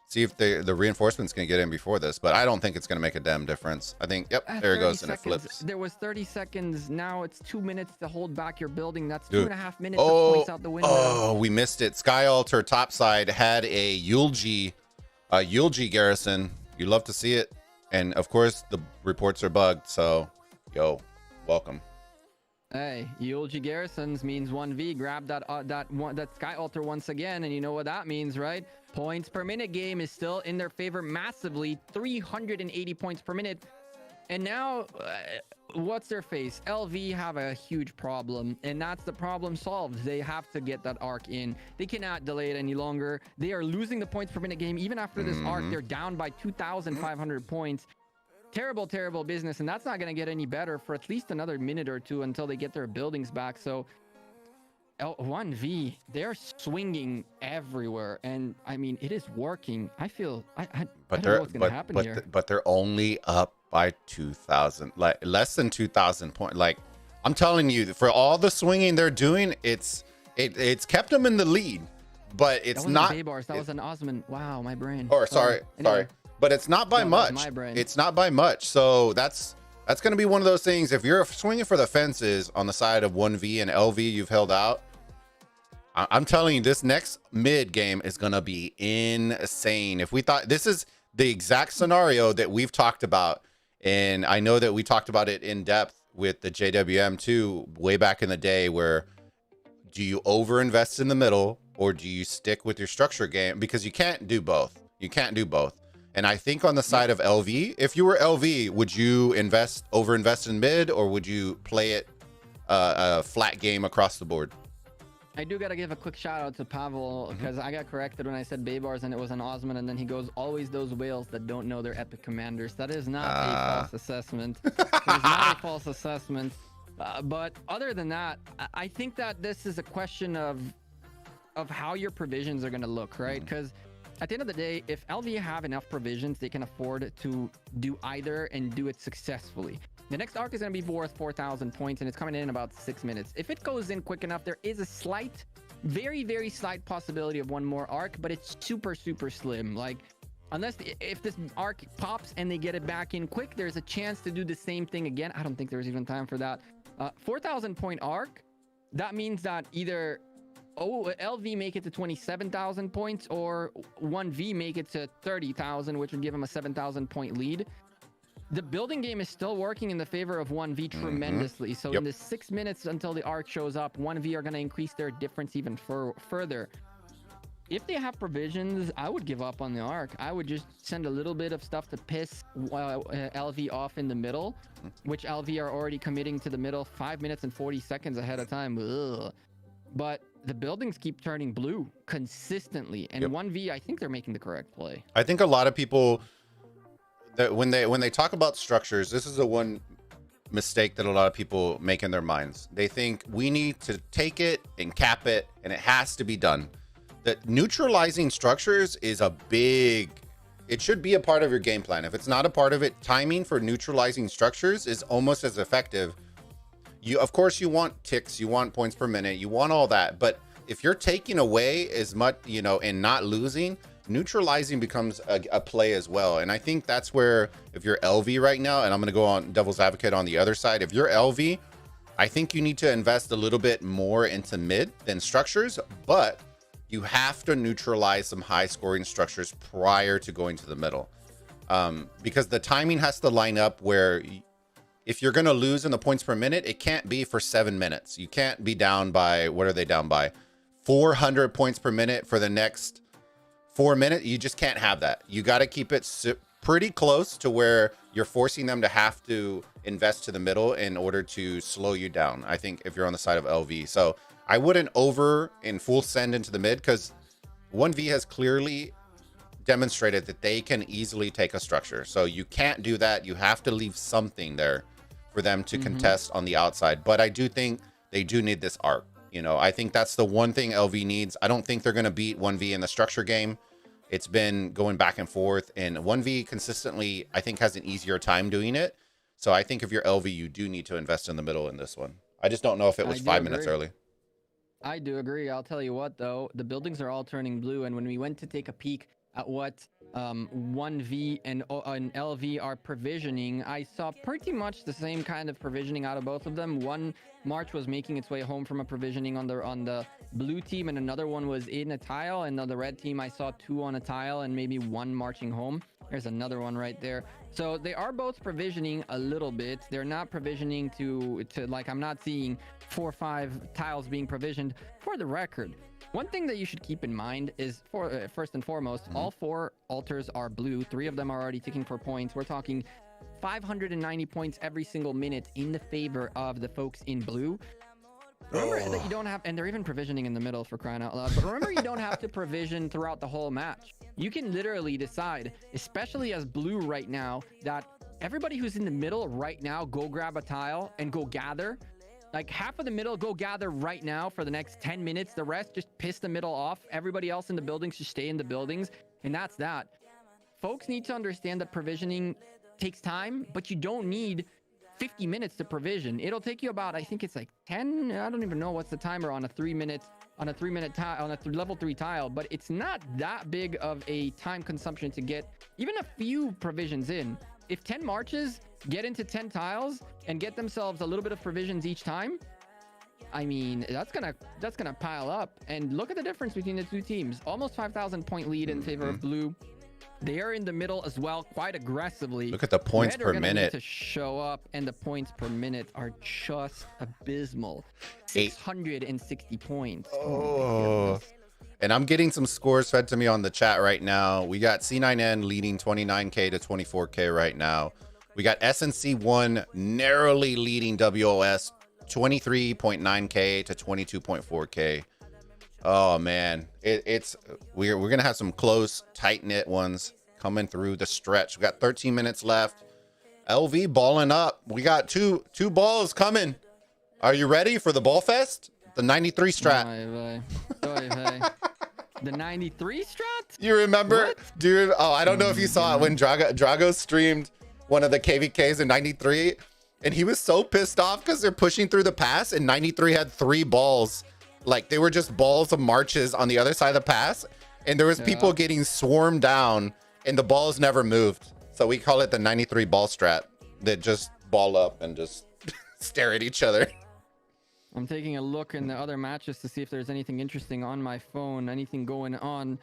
See if the reinforcements can get in before this, but I don't think it's going to make a damn difference. I think, yep, there it goes, and it flips. There was 30 seconds. Now it's 2 minutes to hold back your building. That's 2.5 minutes of points out the window. Oh, we missed it. Sky Altar topside had a eulogy garrison. You love to see it. And of course, the reports are bugged. So, yo, welcome. Hey, eulogy garrisons means OneV grab that Sky Altar once again, and you know what that means, right? Points per minute game is still in their favor massively, 380 points per minute. And now, what's their face? LV have a huge problem, and that's the problem solved. They have to get that arc in. They cannot delay it any longer. They are losing the points per minute game. Even after this arc, they're down by 2,500 points. Terrible, terrible business, and that's not going to get any better for at least another minute or two until they get their buildings back. So OneV, they're swinging everywhere, and I mean, it is working. I feel I don't know what's going to happen here. But they're only up by 2,000, like less than 2,000 points. Like, I'm telling you, for all the swinging they're doing, it's kept them in the lead, but it's not. Bay Bars. That was an Osman. Wow, my brain. Or sorry. But it's not by much. It's not by much. So that's going to be one of those things. If you're swinging for the fences on the side of OneV and LV, you've held out. I'm telling you, this next mid game is going to be insane. If we thought this is the exact scenario that we've talked about, and I know that we talked about it in depth with the JWM too, way back in the day, where do you overinvest in the middle or do you stick with your structure game? Because you can't do both. You can't do both. And I think on the side of LV, if you were LV, would you overinvest in mid, or would you play it a flat game across the board? I do got to give a quick shout out to Pavel, because I got corrected when I said Bay Bars and it was an Osman, and then he goes, always those whales that don't know their epic commanders. That is not a false assessment. It is not a false assessment. But other than that, I think that this is a question of how your provisions are going to look, right? Because at the end of the day, if LV have enough provisions, they can afford to do either and do it successfully. The next arc is going to be worth 4,000 points, and it's coming in about 6 minutes. If it goes in quick enough, there is a slight, very, very slight possibility of one more arc, but it's super, super slim. Like, if this arc pops and they get it back in quick, there's a chance to do the same thing again. I don't think there's even time for that. 4,000 point arc, that means that either LV make it to 27,000 points, or OneV make it to 30,000, which would give them a 7,000 point lead. The building game is still working in the favor of OneV tremendously. So in the 6 minutes until the arc shows up, OneV are going to increase their difference even further. If they have provisions, I would give up on the arc. I would just send a little bit of stuff to piss LV off in the middle, which LV are already committing to the middle 5 minutes and 40 seconds ahead of time. Ugh. But the buildings keep turning blue consistently, and OneV, I think they're making the correct play. I think a lot of people, that when they talk about structures, this is the one mistake that a lot of people make in their minds. They think we need to take it and cap it, and it has to be done. That neutralizing structures is it should be a part of your game plan. If it's not a part of it, timing for neutralizing structures is almost as effective. you, of course, you want ticks, you want points per minute, you want all that. But if you're taking away as much, you know, and not losing, neutralizing becomes a play as well. And I think that's where, if you're LV right now, and I'm going to go on devil's advocate on the other side, if you're LV, I think you need to invest a little bit more into mid than structures, but you have to neutralize some high scoring structures prior to going to the middle. Because the timing has to line up where if you're going to lose in the points per minute, it can't be for 7 minutes. You can't be down by, what are they down by? 400 points per minute for the next 4 minutes. You just can't have that. You got to keep it pretty close to where you're forcing them to have to invest to the middle in order to slow you down. I think if you're on the side of LV. So I wouldn't over in full send into the mid, because OneV has clearly demonstrated that they can easily take a structure. So you can't do that. You have to leave something there for them to contest on the outside. But I do think they do need this arc. You know, I think that's the one thing LV needs. I don't think they're going to beat OneV in the structure game. It's been going back and forth, and OneV consistently, I think, has an easier time doing it. So I think if you're LV, you do need to invest in the middle in this one. I just don't know if it was 5 minutes early. I do agree. I'll tell you what, though, the buildings are all turning blue, and when we went to take a peek at what OneV and LV are provisioning, I saw pretty much the same kind of provisioning out of both of them. One March was making its way home from a provisioning on the blue team, and another one was in a tile, and on the red team I saw 2 on a tile and maybe 1 marching home. There's another one right there. So they are both provisioning a little bit. They're not provisioning to like, I'm not seeing 4 or 5 tiles being provisioned. For the record, one thing that you should keep in mind is, first and foremost, all 4 altars are blue. 3 of them are already ticking for points. We're talking 590 points every single minute in the favor of the folks in blue. Remember that you don't have, and they're even provisioning in the middle, for crying out loud, but remember, you don't have to provision throughout the whole match. You can literally decide, especially as blue right now, that everybody who's in the middle right now, go grab a tile and go gather. Like, half of the middle, go gather right now for the next 10 minutes. The rest, just piss the middle off. Everybody else in the buildings should stay in the buildings. And that's that. Folks need to understand that provisioning takes time, but you don't need 50 minutes to provision. It'll take you about, I think it's like 10. I don't even know what's the timer on a 3 minute tile, on a level 3 tile, but it's not that big of a time consumption to get even a few provisions in. If 10 marches get into 10 tiles and get themselves a little bit of provisions each time, I mean, that's gonna pile up. And look at the difference between the two teams. Almost 5,000 point lead in favor of blue. They are in the middle as well, quite aggressively. Look at the points per minute to show up, and the points per minute are just abysmal. 660 points. Oh, and I'm getting some scores fed to me on the chat right now. We got C9N leading 29K to 24K right now. We got SNC1 narrowly leading WOS 23.9K to 22.4K. Oh man, we're gonna have some close, tight-knit ones coming through the stretch. We got 13 minutes left. LV balling up. We got two balls coming. Are you ready for the ball fest? The 93 strat. The 93 strat? You remember, what? dude? Oh, I don't know if you saw it when Drago streamed one of the KVKs in 93, and he was so pissed off because they're pushing through the pass, and 93 had 3 balls. Like, they were just balls of marches on the other side of the pass, and there was people getting swarmed down, and the balls never moved. So we call it the 93 ball strat, that just ball up and just stare at each other. I'm taking a look in the other matches to see if there's anything interesting on my phone, anything going on.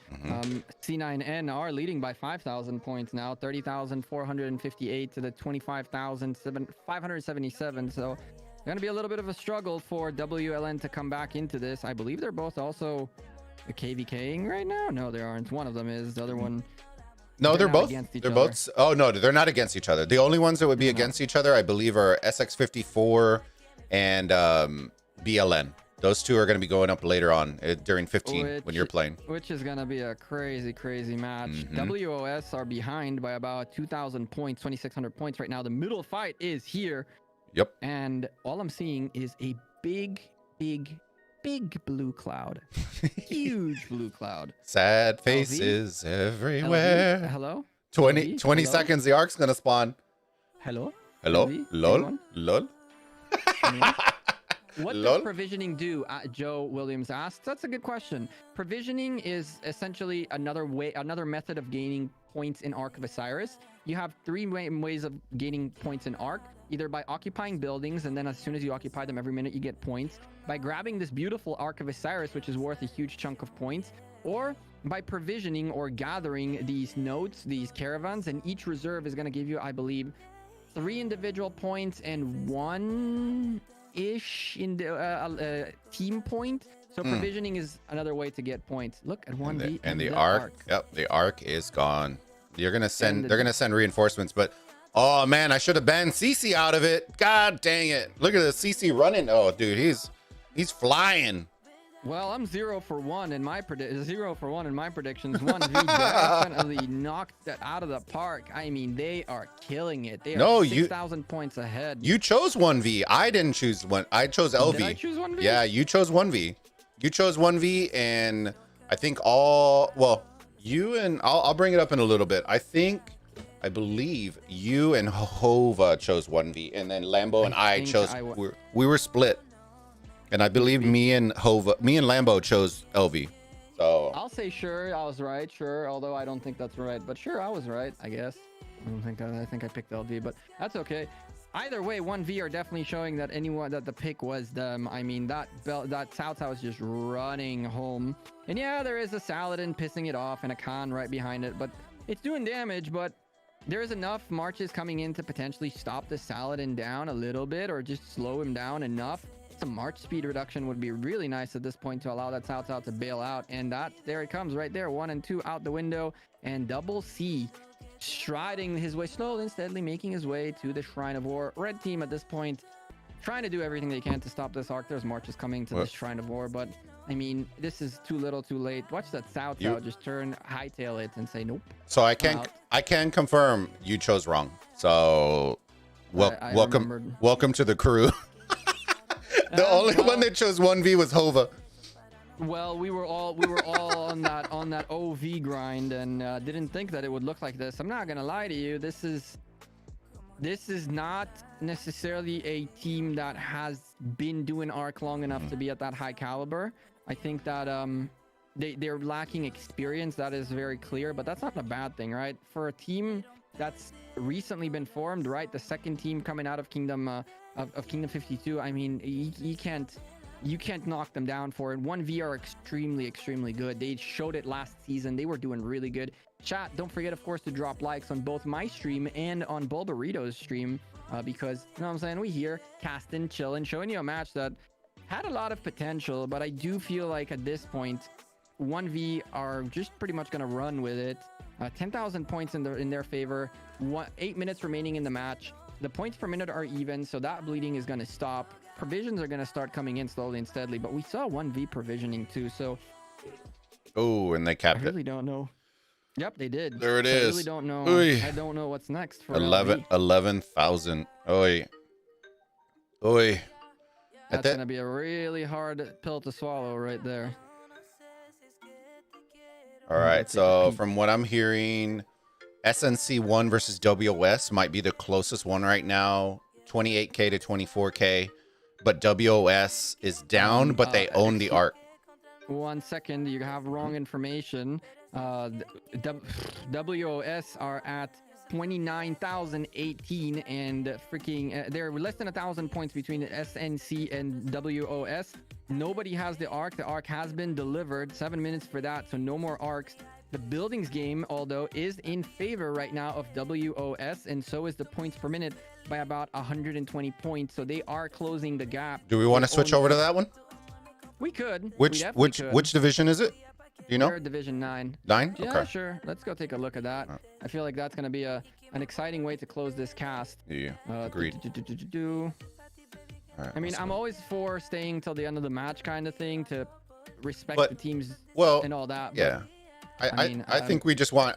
C9N are leading by 5,000 points now, 30,458 to the 25,577. So going to be a little bit of a struggle for WLN to come back into this. I believe they're both also KVKing right now. No, they aren't. One of them is. The other one. No, they're both. They're both. Oh no, they're not against each other. The only ones that would be against each other, I believe, are SX54 and BLN. Those two are going to be going up later on during 15 when you're playing. Which is going to be a crazy, crazy match. WOS are behind by about 2,000 points, 2,600 points right now. The middle fight is here. Yep. And all I'm seeing is a big blue cloud. Huge blue cloud. Sad faces everywhere. LV? Hello? 20 seconds, the arc's going to spawn. Hello? Hello? LV? Lol? Anyone? Lol? I mean, what does Lol. provisioning do? Joe Williams asks. That's a good question. Provisioning is essentially another method of gaining points in Ark of Osiris. You have three ways of gaining points in Ark: either by occupying buildings, and then as soon as you occupy them, every minute you get points; by grabbing this beautiful Ark of Osiris, which is worth a huge chunk of points; or by provisioning or gathering these nodes, these caravans, and each reserve is going to give you, I believe, 3 individual points and 1-ish in the team point. So provisioning is another way to get points. Look at OneV and the Ark. Yep, the Ark is gone. You're gonna send. They're gonna send reinforcements, but oh man, I should have banned CC out of it. God dang it! Look at the CC running. Oh dude, he's flying. Well, I'm 0 for 1 in my predictions. 1V definitely knocked that out of the park. I mean, they are killing it. They are 6,000 points ahead. You chose 1V. I didn't choose one. I chose LV. Did I choose 1V? Yeah, you chose 1V. You chose 1V, and I think you and I'll bring it up in a little bit. I believe you and Hova chose 1V, and then Lambo and I chose. We were split. And I believe me and Lambo chose LV. So I'll say sure, I was right. Sure, although I don't think that's right. But sure, I was right, I guess. I think I picked LV, but that's okay. Either way, 1V are definitely showing that the pick was them. I mean, that Cao Cao is just running home. And yeah, there is a Saladin pissing it off and a Khan right behind it, but it's doing damage. But there is enough marches coming in to potentially stop the Saladin down a little bit, or just slow him down enough. Some march speed reduction would be really nice at this point to allow that Cao Cao to bail out. And there it comes right there. 1 and 2 out the window, and Double C striding his way slowly and steadily, making his way to the Shrine of War. Red team at this point trying to do everything they can to stop this arc. There's marches coming to the Shrine of War, but I mean, this is too little too late. Watch that Cao Cao just turn, hightail it, and say nope. So I can confirm you chose wrong. So welcome to the crew. The only one that chose 1V was Hova. Well, we were all on that OV grind, and didn't think that it would look like this. I'm not gonna lie to you. This is not necessarily a team that has been doing Arc long enough to be at that high caliber. I think that they're lacking experience. That is very clear, but that's not a bad thing, right? For a team that's recently been formed, right? The second team coming out of Kingdom of Kingdom 52. I mean, you can't knock them down for it. 1V are extremely good. They showed it last season. They were doing really good. Chat, don't forget, of course, to drop likes on both my stream and on Bulbaritos' stream, because, you know what I'm saying, we here casting, chilling, showing you a match that had a lot of potential, but I do feel like at this point 1V are just pretty much going to run with it. 10,000 points in their favor. 8 minutes remaining in the match. The points per minute are even, so that bleeding is going to stop. Provisions are going to start coming in slowly and steadily, but we saw 1V provisioning too, so... Oh, and they capped it. I really don't know. Yep, they did. There it is. I really don't know. Oy. I don't know what's next for 11,000. Oi. Oi. That's going to be a really hard pill to swallow right there. All right, so from what I'm hearing, SNC1 versus WOS might be the closest one right now, 28K to 24K, but WOS is down, but they own the Arc. 1 second, you have wrong information. WOS are at 29,018, and freaking they're less than 1,000 points between SNC and WOS. Nobody has the Arc. The Arc has been delivered. 7 minutes for that, so no more Arcs. The buildings game, although, is in favor right now of WOS, and so is the points per minute by about 120 points. So they are closing the gap. Do we want to switch over to that one? We could. Which division is it? Do you know? They're Division 9. 9? Yeah, okay. Sure. Let's go take a look at that. Right. I feel like that's going to be an exciting way to close this cast. Yeah, agreed. I mean, I'm always for staying till the end of the match kind of thing to respect the teams and all that. Yeah. I think we just want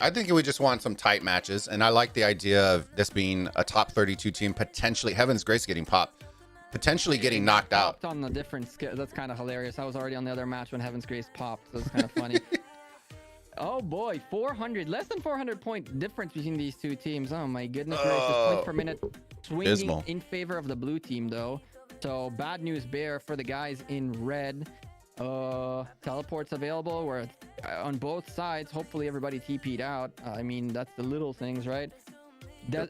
some tight matches, and I like the idea of this being a top 32 team, potentially Heaven's Grace getting popped, potentially getting knocked out. On the different skill, that's kind of hilarious. I was already on the other match when Heaven's Grace popped, so it's kind of funny. Oh boy, 400, less than 400 point difference between these two teams. Oh my goodness gracious, points per minute swinging in favor of the blue team though. So bad news bear for the guys in red. Teleports available. We're on both sides. Hopefully everybody TP'd out. I mean, that's the little things, right?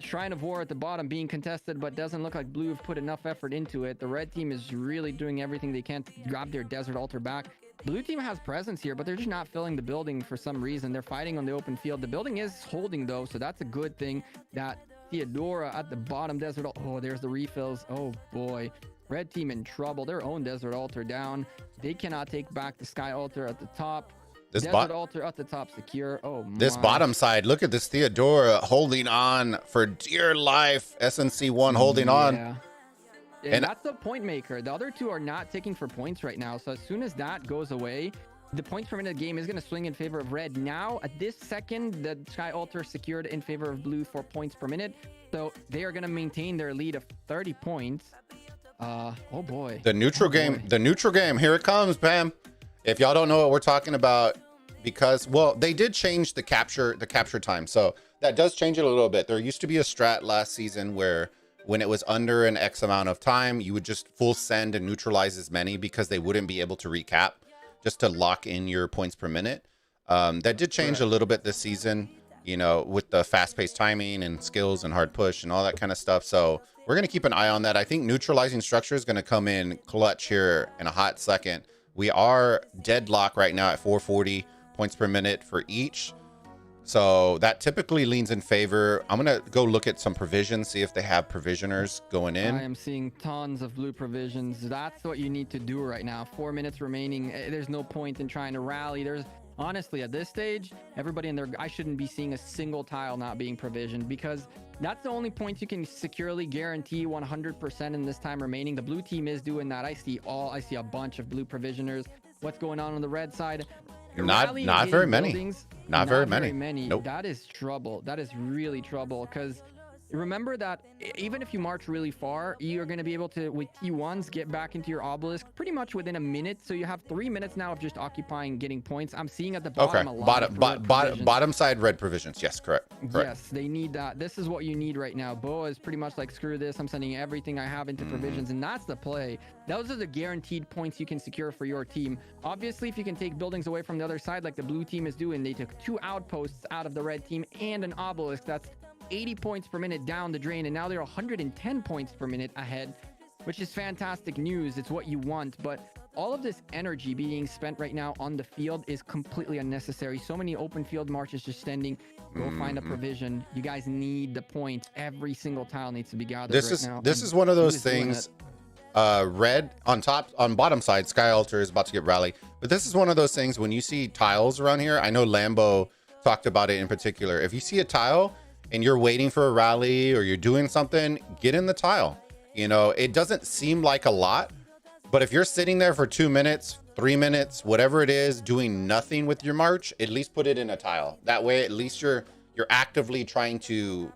Shrine of War at the bottom being contested, but doesn't look like blue have put enough effort into it. The red team is really doing everything they can to grab their desert altar back. Blue team has presence here, but they're just not filling the building for some reason. They're fighting on the open field. The building is holding though, so that's a good thing. That Theodora at the bottom desert. Oh, there's the refills. Oh boy. Red team in trouble. Their own desert altar down. They cannot take back the sky altar at the top. This desert altar at the top secure. Oh my. This bottom side, look at this Theodora holding on for dear life. SNC1 holding on. And that's the point maker. The other two are not taking for points right now. So as soon as that goes away, the points per minute game is going to swing in favor of red. Now, at this second, the Sky Altar secured in favor of blue for points per minute. So they are going to maintain their lead of 30 points. Oh boy. The neutral game. Here it comes, Pam. If y'all don't know what we're talking about, because, well, they did change the capture time. So that does change it a little bit. There used to be a strat last season where when it was under an X amount of time, you would just full send and neutralize as many because they wouldn't be able to recap, just to lock in your points per minute. That did change a little bit this season, you know, with the fast-paced timing and skills and hard push and all that kind of stuff. So we're going to keep an eye on that. I think neutralizing structure is going to come in clutch here in a hot second. We are deadlock right now at 440 points per minute for each. So that typically leans in favor. I'm going to go look at some provisions, see if they have provisioners going in. I am seeing tons of blue provisions. That's what you need to do right now. 4 minutes remaining. There's no point in trying to rally. There's honestly, at this stage, everybody in there, I shouldn't be seeing a single tile not being provisioned, because that's the only points you can securely guarantee 100% in this time remaining. The blue team is doing that. I see a bunch of blue provisioners. What's going on the red side? Not very many. Not very many. Nope. That is trouble. That is really trouble, because remember that even if you march really far, you're going to be able to, with T1s, get back into your obelisk pretty much within a minute. So you have 3 minutes now of just occupying, getting points. I'm seeing at the bottom a lot of bottom side red provisions. Yes, correct. Yes, they need that. This is what you need right now. Boa is pretty much like, screw this, I'm sending everything I have into provisions, and that's the play. Those are the guaranteed points you can secure for your team. Obviously, if you can take buildings away from the other side like the blue team is doing, they took 2 outposts out of the red team and an obelisk. That's 80 points per minute down the drain, and now they're 110 points per minute ahead, which is fantastic news. It's what you want, but all of this energy being spent right now on the field is completely unnecessary. So many open field marches just standing. Go find a provision. You guys need the points. Every single tile needs to be gathered now. This is one of those things. Red on bottom side, Sky Altar is about to get rally, but this is one of those things when you see tiles around here. I know Lambo talked about it in particular. If you see a tile and you're waiting for a rally or you're doing something, get in the tile. You know, it doesn't seem like a lot, but if you're sitting there for 2 minutes, 3 minutes, whatever it is, doing nothing with your march, at least put it in a tile. That way, at least you're actively trying to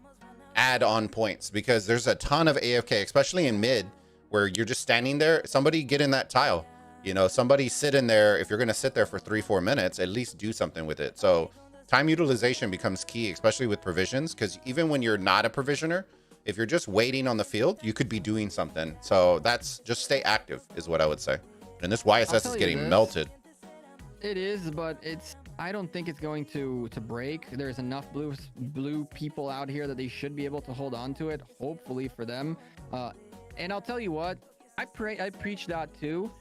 add on points, because there's a ton of AFK, especially in mid, where you're just standing there. Somebody get in that tile. You know, somebody sit in there. If you're going to sit there for 3-4 minutes, at least do something with it. So time utilization becomes key, especially with provisions, because even when you're not a provisioner, if you're just waiting on the field, you could be doing something. So that's just stay active is what I would say. And this YSS is getting melted. It is, but I don't think it's going to break. There's enough blue people out here that they should be able to hold on to it, hopefully for them. And I'll tell you what, I preached that too,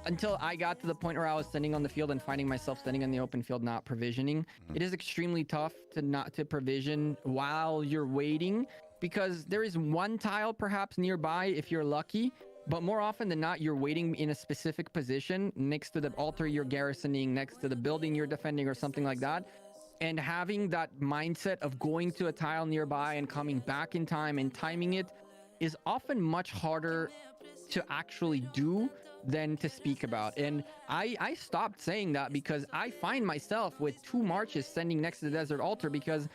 until I got to the point where I was standing on the field and finding myself standing in the open field, not provisioning. It is extremely tough to provision while you're waiting, because there is one tile perhaps nearby if you're lucky, but more often than not, you're waiting in a specific position next to the altar you're garrisoning, next to the building you're defending, or something like that. And having that mindset of going to a tile nearby and coming back in time and timing it is often much harder to actually do than to speak about. And I stopped saying that, because I find myself with 2 marches standing next to the desert altar, because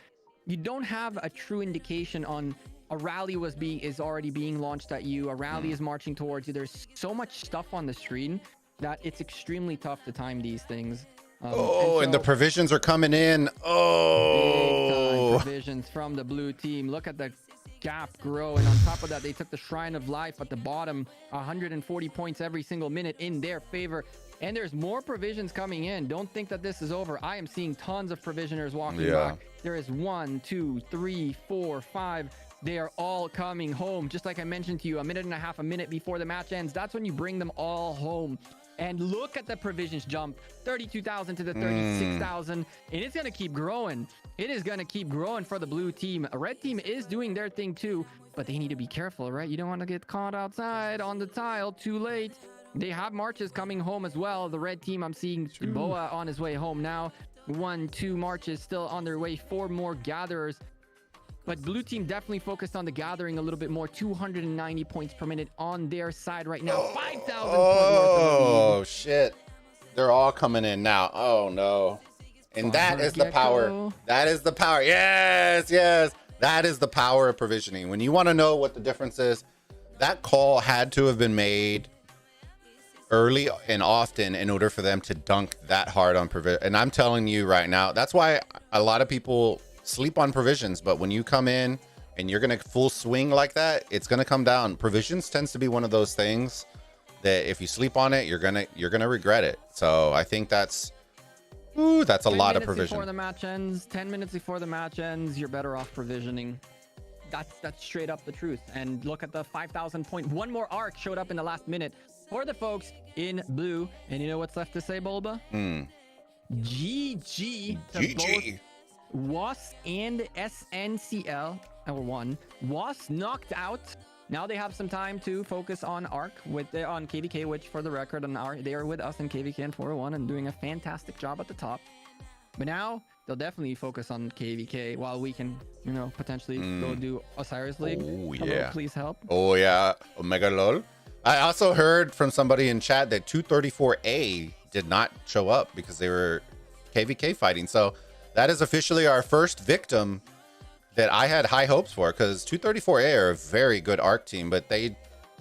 you don't have a true indication on a rally is already being launched at you, a rally is marching towards you. There's so much stuff on the screen that it's extremely tough to time these things. And the provisions are coming in. Big time provisions from the blue team. Look at the gap grow. And on top of that, they took the Shrine of Life at the bottom, 140 points every single minute in their favor. And there's more provisions coming in. Don't think that this is over. I am seeing tons of provisioners walking back. There is 1, 2, 3, 4, 5. They are all coming home. Just like I mentioned to you, a minute and a half, a minute before the match ends. That's when you bring them all home. And look at the provisions jump, 32,000 to the 36,000. And it's going to keep growing. It is going to keep growing for the blue team. A red team is doing their thing too, but they need to be careful, right? You don't want to get caught outside on the tile too late. They have marches coming home as well. The red team, I'm seeing Boa on his way home now. 1, 2 marches still on their way. 4 more gatherers. But blue team definitely focused on the gathering a little bit more. 290 points per minute on their side right now. 5,000. Oh, shit. They're all coming in now. Oh, no. And that is the power. That is the power. Yes, yes. That is the power of provisioning. When you want to know what the difference is, that call had to have been made early and often in order for them to dunk that hard on provision. And I'm telling you right now, that's why a lot of people sleep on provisions. But when you come in and you're going to full swing like that, it's going to come down. Provisions tends to be one of those things that if you sleep on it, you're going to regret it. So I think that's a lot of provision. Before the match ends, 10 minutes before the match ends, you're better off provisioning. That's straight up the truth. And look at the 5,000 point. One more arc showed up in the last minute for the folks in blue. And you know what's left to say, Bulba? GG to both WAS and SNCL, or one. WAS knocked out. Now they have some time to focus on ARC on KVK, which for the record, they are with us in KVK and 401 and doing a fantastic job at the top. But now they'll definitely focus on KVK while we can, potentially go do Osiris League. Oh, yeah. Hello, please help. Oh, yeah. Omega LOL. I also heard from somebody in chat that 234A did not show up because they were KVK fighting. So that is officially our first victim that I had high hopes for, because 234A are a very good ARC team, but they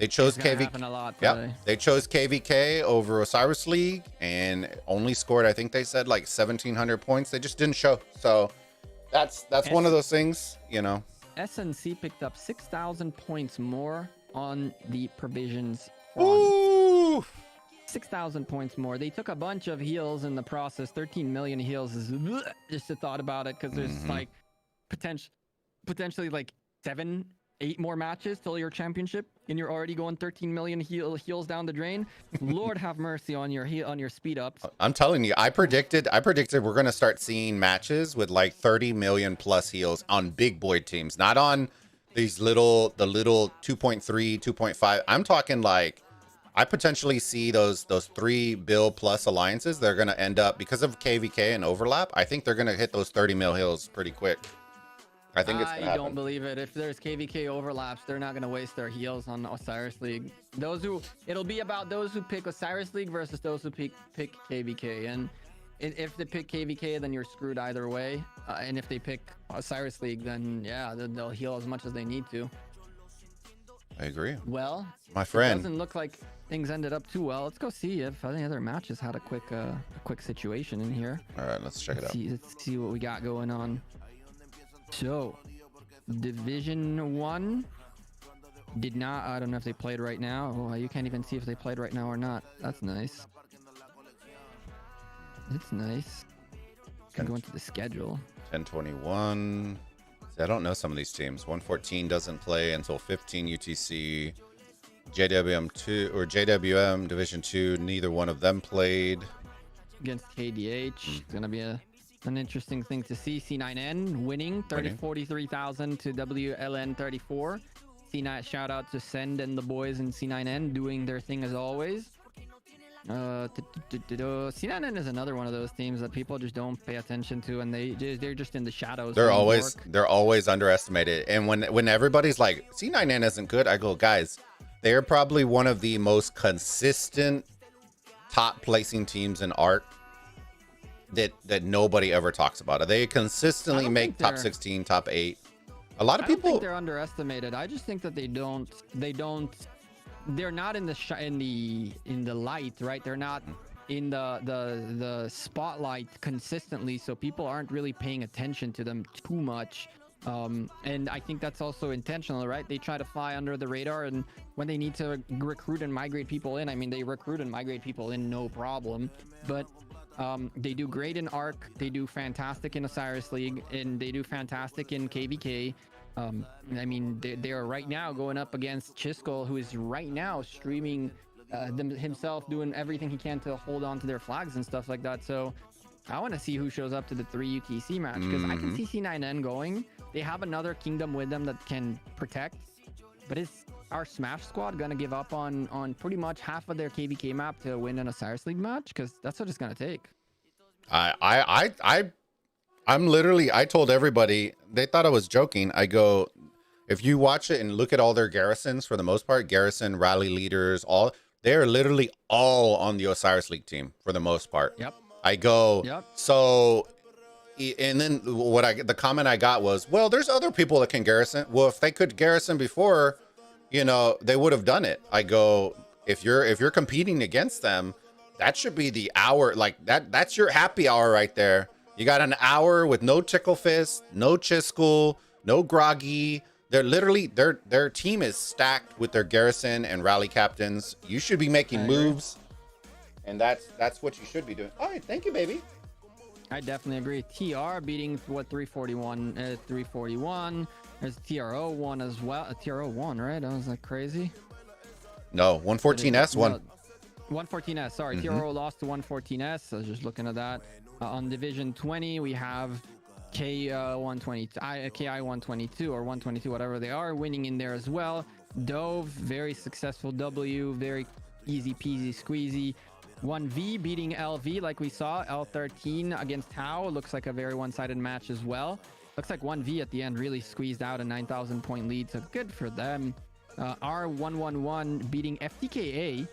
chose KVK. Yeah, they chose KVK over Osiris League and only scored, I think they said, like 1,700 points. They just didn't show. So that's one of those things, SNC picked up 6,000 points more on the provisions. Ooh. 6,000 points more. They took a bunch of heals in the process. 13 million heals is just a thought about it, because there's like potentially like 7-8 more matches till your championship, and you're already going 13 million heals down the drain. Lord have mercy on your speed ups. I'm telling you, I predicted we're gonna start seeing matches with like 30 million plus heals on big boy teams, not on these the little 2.3, 2.5. I'm talking like, I potentially see those 3 bill plus alliances. They're gonna end up, because of KVK and overlap, I think they're gonna hit those 30 mil heals pretty quick. I think it's gonna happen. I don't believe it. If there's KVK overlaps, they're not gonna waste their heals on Osiris League. It'll be about those who pick Osiris League versus those who pick KVK. And if they pick KVK, then you're screwed either way. And if they pick Osiris League, then yeah, they'll heal as much as they need to. I agree. Well, my friend, it doesn't look like things ended up too well. Let's go see if any other matches had a quick situation in here. All right, let's check it out. Let's see what we got going on. So, Division 1 did not. I don't know if they played right now. Oh, you can't even see if they played right now or not. That's nice. It's nice. Can go into the schedule. 1021. See, I don't know some of these teams. 114 doesn't play until 15 UTC. JWM2 or JWM Division 2, neither one of them played. Against KDH. It's going to be an interesting thing to see. C9N winning 43,000 to WLN 34. C9, shout out to Send and the boys in C9N doing their thing as always. C9N is another one of those teams that people just don't pay attention to, and they're just in the shadows. They're always underestimated. And when everybody's like, C9N isn't good, I go, guys, they're probably one of the most consistent top placing teams in ARC that nobody ever talks about. They consistently make top 16, top 8. A lot of people think they're underestimated. I just think that they're not in the light, right? They're not in the spotlight consistently, so people aren't really paying attention to them too much. And I think that's also intentional, right? They try to fly under the radar, and when they need to recruit and migrate people in, I mean, they recruit and migrate people in, no problem. But they do great in Arc, they do fantastic in Osiris League, and they do fantastic in KVK. I mean, they are right now going up against Chisco, who is right now streaming himself, doing everything he can to hold on to their flags and stuff like that. So I want to see who shows up to the 3 UTC match, because I can see C9N going. They have another kingdom with them that can protect, but is our Smash squad gonna give up on pretty much half of their KVK map to win an Osiris League match? Because that's what it's gonna take. I'm literally, I told everybody, they thought I was joking. I go, if you watch it and look at all their garrisons, for the most part, garrison, rally leaders, they're literally all on the Osiris League team for the most part. Yep. I go, so, and then the comment I got was, well, there's other people that can garrison. Well, if they could garrison before, you know, they would have done it. I go, if you're competing against them, that should be the hour, like that's your happy hour right there. You got an hour with no Tickle Fist, no Chisco, no Groggy. They're literally, their team is stacked with their garrison and rally captains. You should be making moves, and that's what you should be doing. All right, thank you, baby. I definitely agree. TR beating what 341, 341. There's TRO one as well. TRO one, right? I was like crazy. No, 114S one. 114S. Sorry, TRO lost to 114S. I was just looking at that. On Division 20, we have K122, KI122 or 122, whatever they are, winning in there as well. Dove, very successful W, very easy peasy squeezy. 1V beating LV like we saw. L13 against Tau. Looks like a very one-sided match as well. Looks like 1V at the end really squeezed out a 9,000 point lead, so good for them. R111 beating FTKA,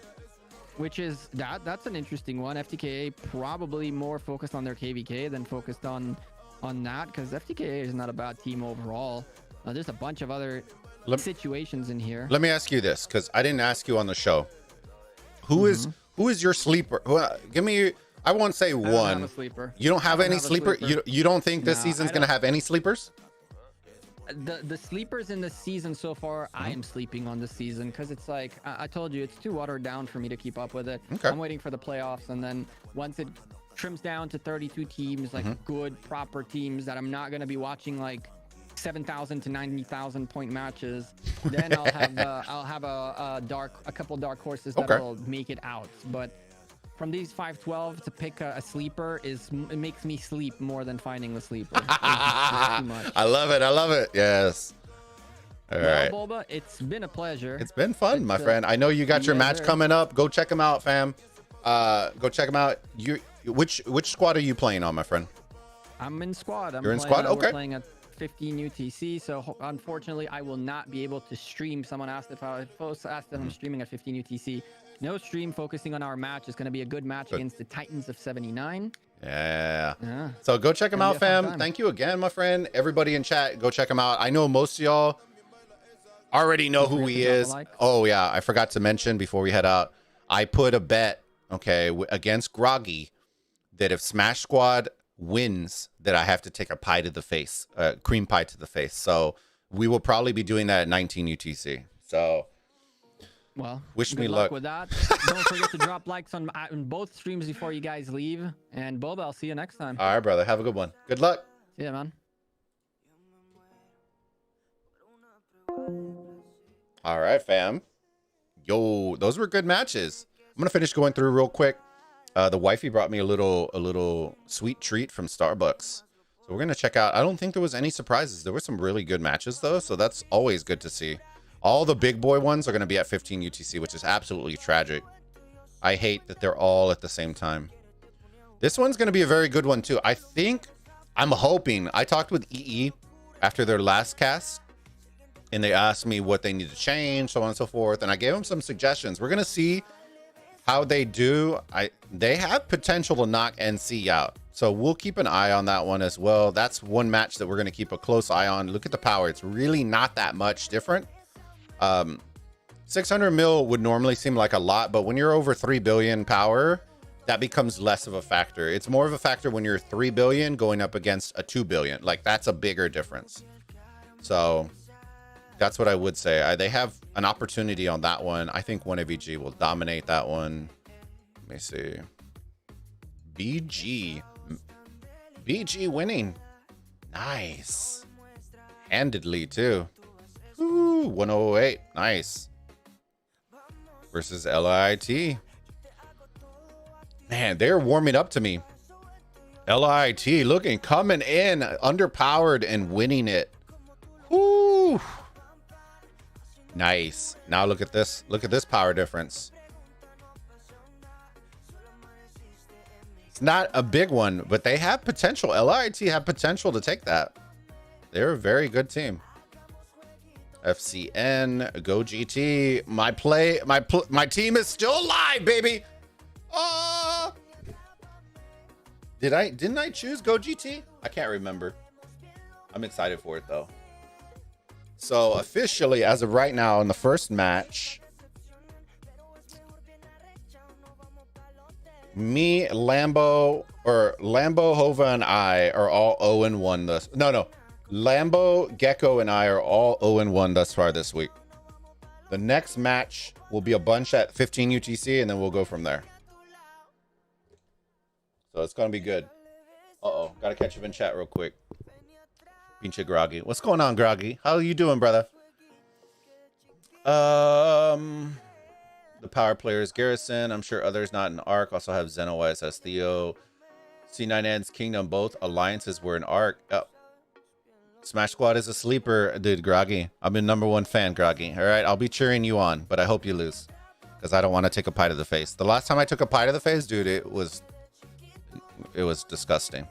which is that's an interesting one. FTKA probably more focused on their KVK than focused on that, because FTKA is not a bad team overall. There's a bunch of other situations in here. Let me ask you this, because I didn't ask you on the show. Who is your sleeper? Give me. I won't say one. Don't have a sleeper. You don't have any sleeper. You don't think this season's gonna have any sleepers? The sleepers in the season so far, I am sleeping on this season, because it's like I told you, it's too watered down for me to keep up with it. Okay. I'm waiting for the playoffs, and then once it trims down to 32 teams, like good proper teams that I'm not gonna be watching like 7,000 to 90,000 point matches, then I'll have a couple dark horses that'll make it out. But from these 512 to pick a sleeper it makes me sleep more than finding the sleeper. It's too much. I love it. Yes. All right, Bulba, it's been a pleasure. It's been fun, my friend. I know you got your match coming up. Go check them out, fam. Go check them out. Which squad are you playing on, my friend? I'm in squad. You're in squad? Okay. We're playing at 15 UTC, so unfortunately I will not be able to stream. Someone asked if I'm streaming at 15 UTC. No stream focusing on our match. It's going to be a good match against the Titans of 79. Yeah. So go check him out, fam. Thank you again, my friend. Everybody in chat, go check him out. I know most of y'all already know who he is. Oh yeah, I forgot to mention before we head out, I put a bet, against Groggy, that if Smash Squad wins, that I have to take a pie to the face, cream pie to the face. So we will probably be doing that at 19 UTC. So well, wish me luck with that. Don't forget to drop likes on both streams before you guys leave. And Bulba, I'll see you next time. All right, brother. Have a good one. Good luck. See ya, man. All right, fam. Yo, those were good matches. I'm gonna finish going through real quick. The wifey brought me a little sweet treat from Starbucks, so we're gonna check out. I don't think there was any surprises. There were some really good matches though, so that's always good to see. All the big boy ones are gonna be at 15 UTC, which is absolutely tragic. I hate that they're all at the same time. This one's gonna be a very good one too. I'm hoping. I talked with EE after their last cast, and they asked me what they need to change, so on and so forth, and I gave them some suggestions. We're gonna see how they do. They have potential to knock NC out, so we'll keep an eye on that one as well. That's one match that we're going to keep a close eye on. Look at the power. It's really not that much different. 600 mil would normally seem like a lot, but when you're over 3 billion power, that becomes less of a factor. It's more of a factor when you're 3 billion going up against a 2 billion. Like, that's a bigger difference. So that's what I would say. They have an opportunity on that one. I think OneV will dominate that one. Let me see. BG winning. Nice. Handedly too. Ooh, 108. Nice. Versus LIT. Man, they're warming up to me. LIT coming in underpowered and winning it. Woo. Nice. Now look at this. Look at this power difference. It's not a big one, but they have potential. LIT have potential to take that. They're a very good team. FCN, go GT. My team is still alive, baby. Didn't I choose go GT? I can't remember. I'm excited for it though. So officially, as of right now, in the first match, me, Lambo, Hova, and I are all 0-1 this. No. Lambo, Gekko, and I are all 0-1 thus far this week. The next match will be a bunch at 15 UTC, and then we'll go from there. So it's gonna be good. Uh-oh, gotta catch up in chat real quick. Pinche Groggy. What's going on, Groggy? How are you doing, brother? The power players, Garrison. I'm sure others not in ARC also have Xenowise as Theo. C9N's Kingdom. Both alliances were in ARC. Oh. Smash Squad is a sleeper, dude. Groggy. I'm your #1 fan, Groggy. All right, I'll be cheering you on, but I hope you lose because I don't want to take a pie to the face. The last time I took a pie to the face, dude, it was disgusting.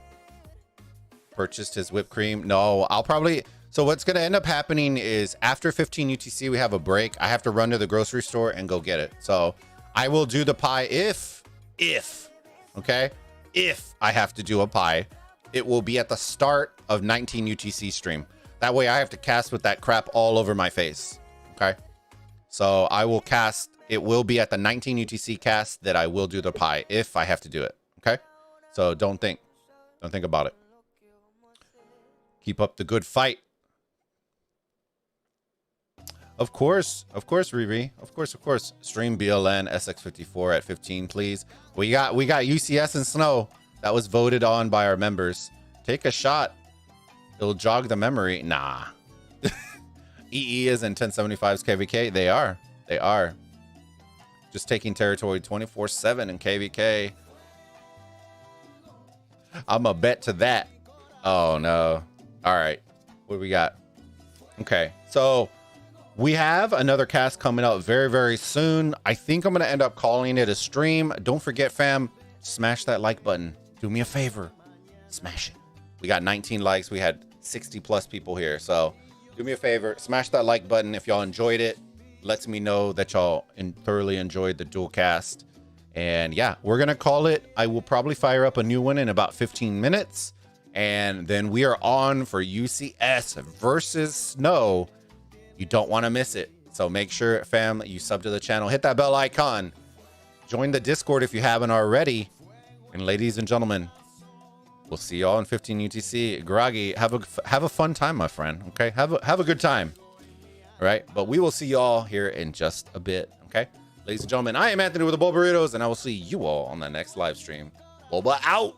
Purchased his whipped cream. No, I'll probably. So what's going to end up happening is after 15 UTC, we have a break. I have to run to the grocery store and go get it. So I will do the pie if I have to do a pie, it will be at the start of 19 UTC stream. That way I have to cast with that crap all over my face. Okay. So I will cast. It will be at the 19 UTC cast that I will do the pie if I have to do it. Okay. So don't think about it. Keep up the good fight. Of course, Riri. Of course. Stream BLN SX54 at 15, please. We got UCS and Snow. That was voted on by our members. Take a shot. It'll jog the memory. Nah. EE is in 1075's KVK. They are. Just taking territory 24/7 in KVK. I'm a bet to that. Oh no. All right. What do we got? Okay. So we have another cast coming out very, very soon. I think I'm going to end up calling it a stream. Don't forget, fam, smash that like button. Do me a favor. Smash it. We got 19 likes. We had 60 plus people here. So do me a favor. Smash that like button if y'all enjoyed it. Lets me know that y'all thoroughly enjoyed the dual cast. And yeah, we're going to call it. I will probably fire up a new one in about 15 minutes. And then we are on for UCS versus Snow. You don't want to miss it. So make sure, fam, you sub to the channel. Hit that bell icon. Join the Discord if you haven't already. And ladies and gentlemen, we'll see y'all in 15 UTC. Groggy, have a fun time, my friend. Okay, have a good time. All right, but we will see y'all here in just a bit. Okay, ladies and gentlemen, I am Anthony with the Bulbaritos, and I will see you all on the next live stream. Bulba out.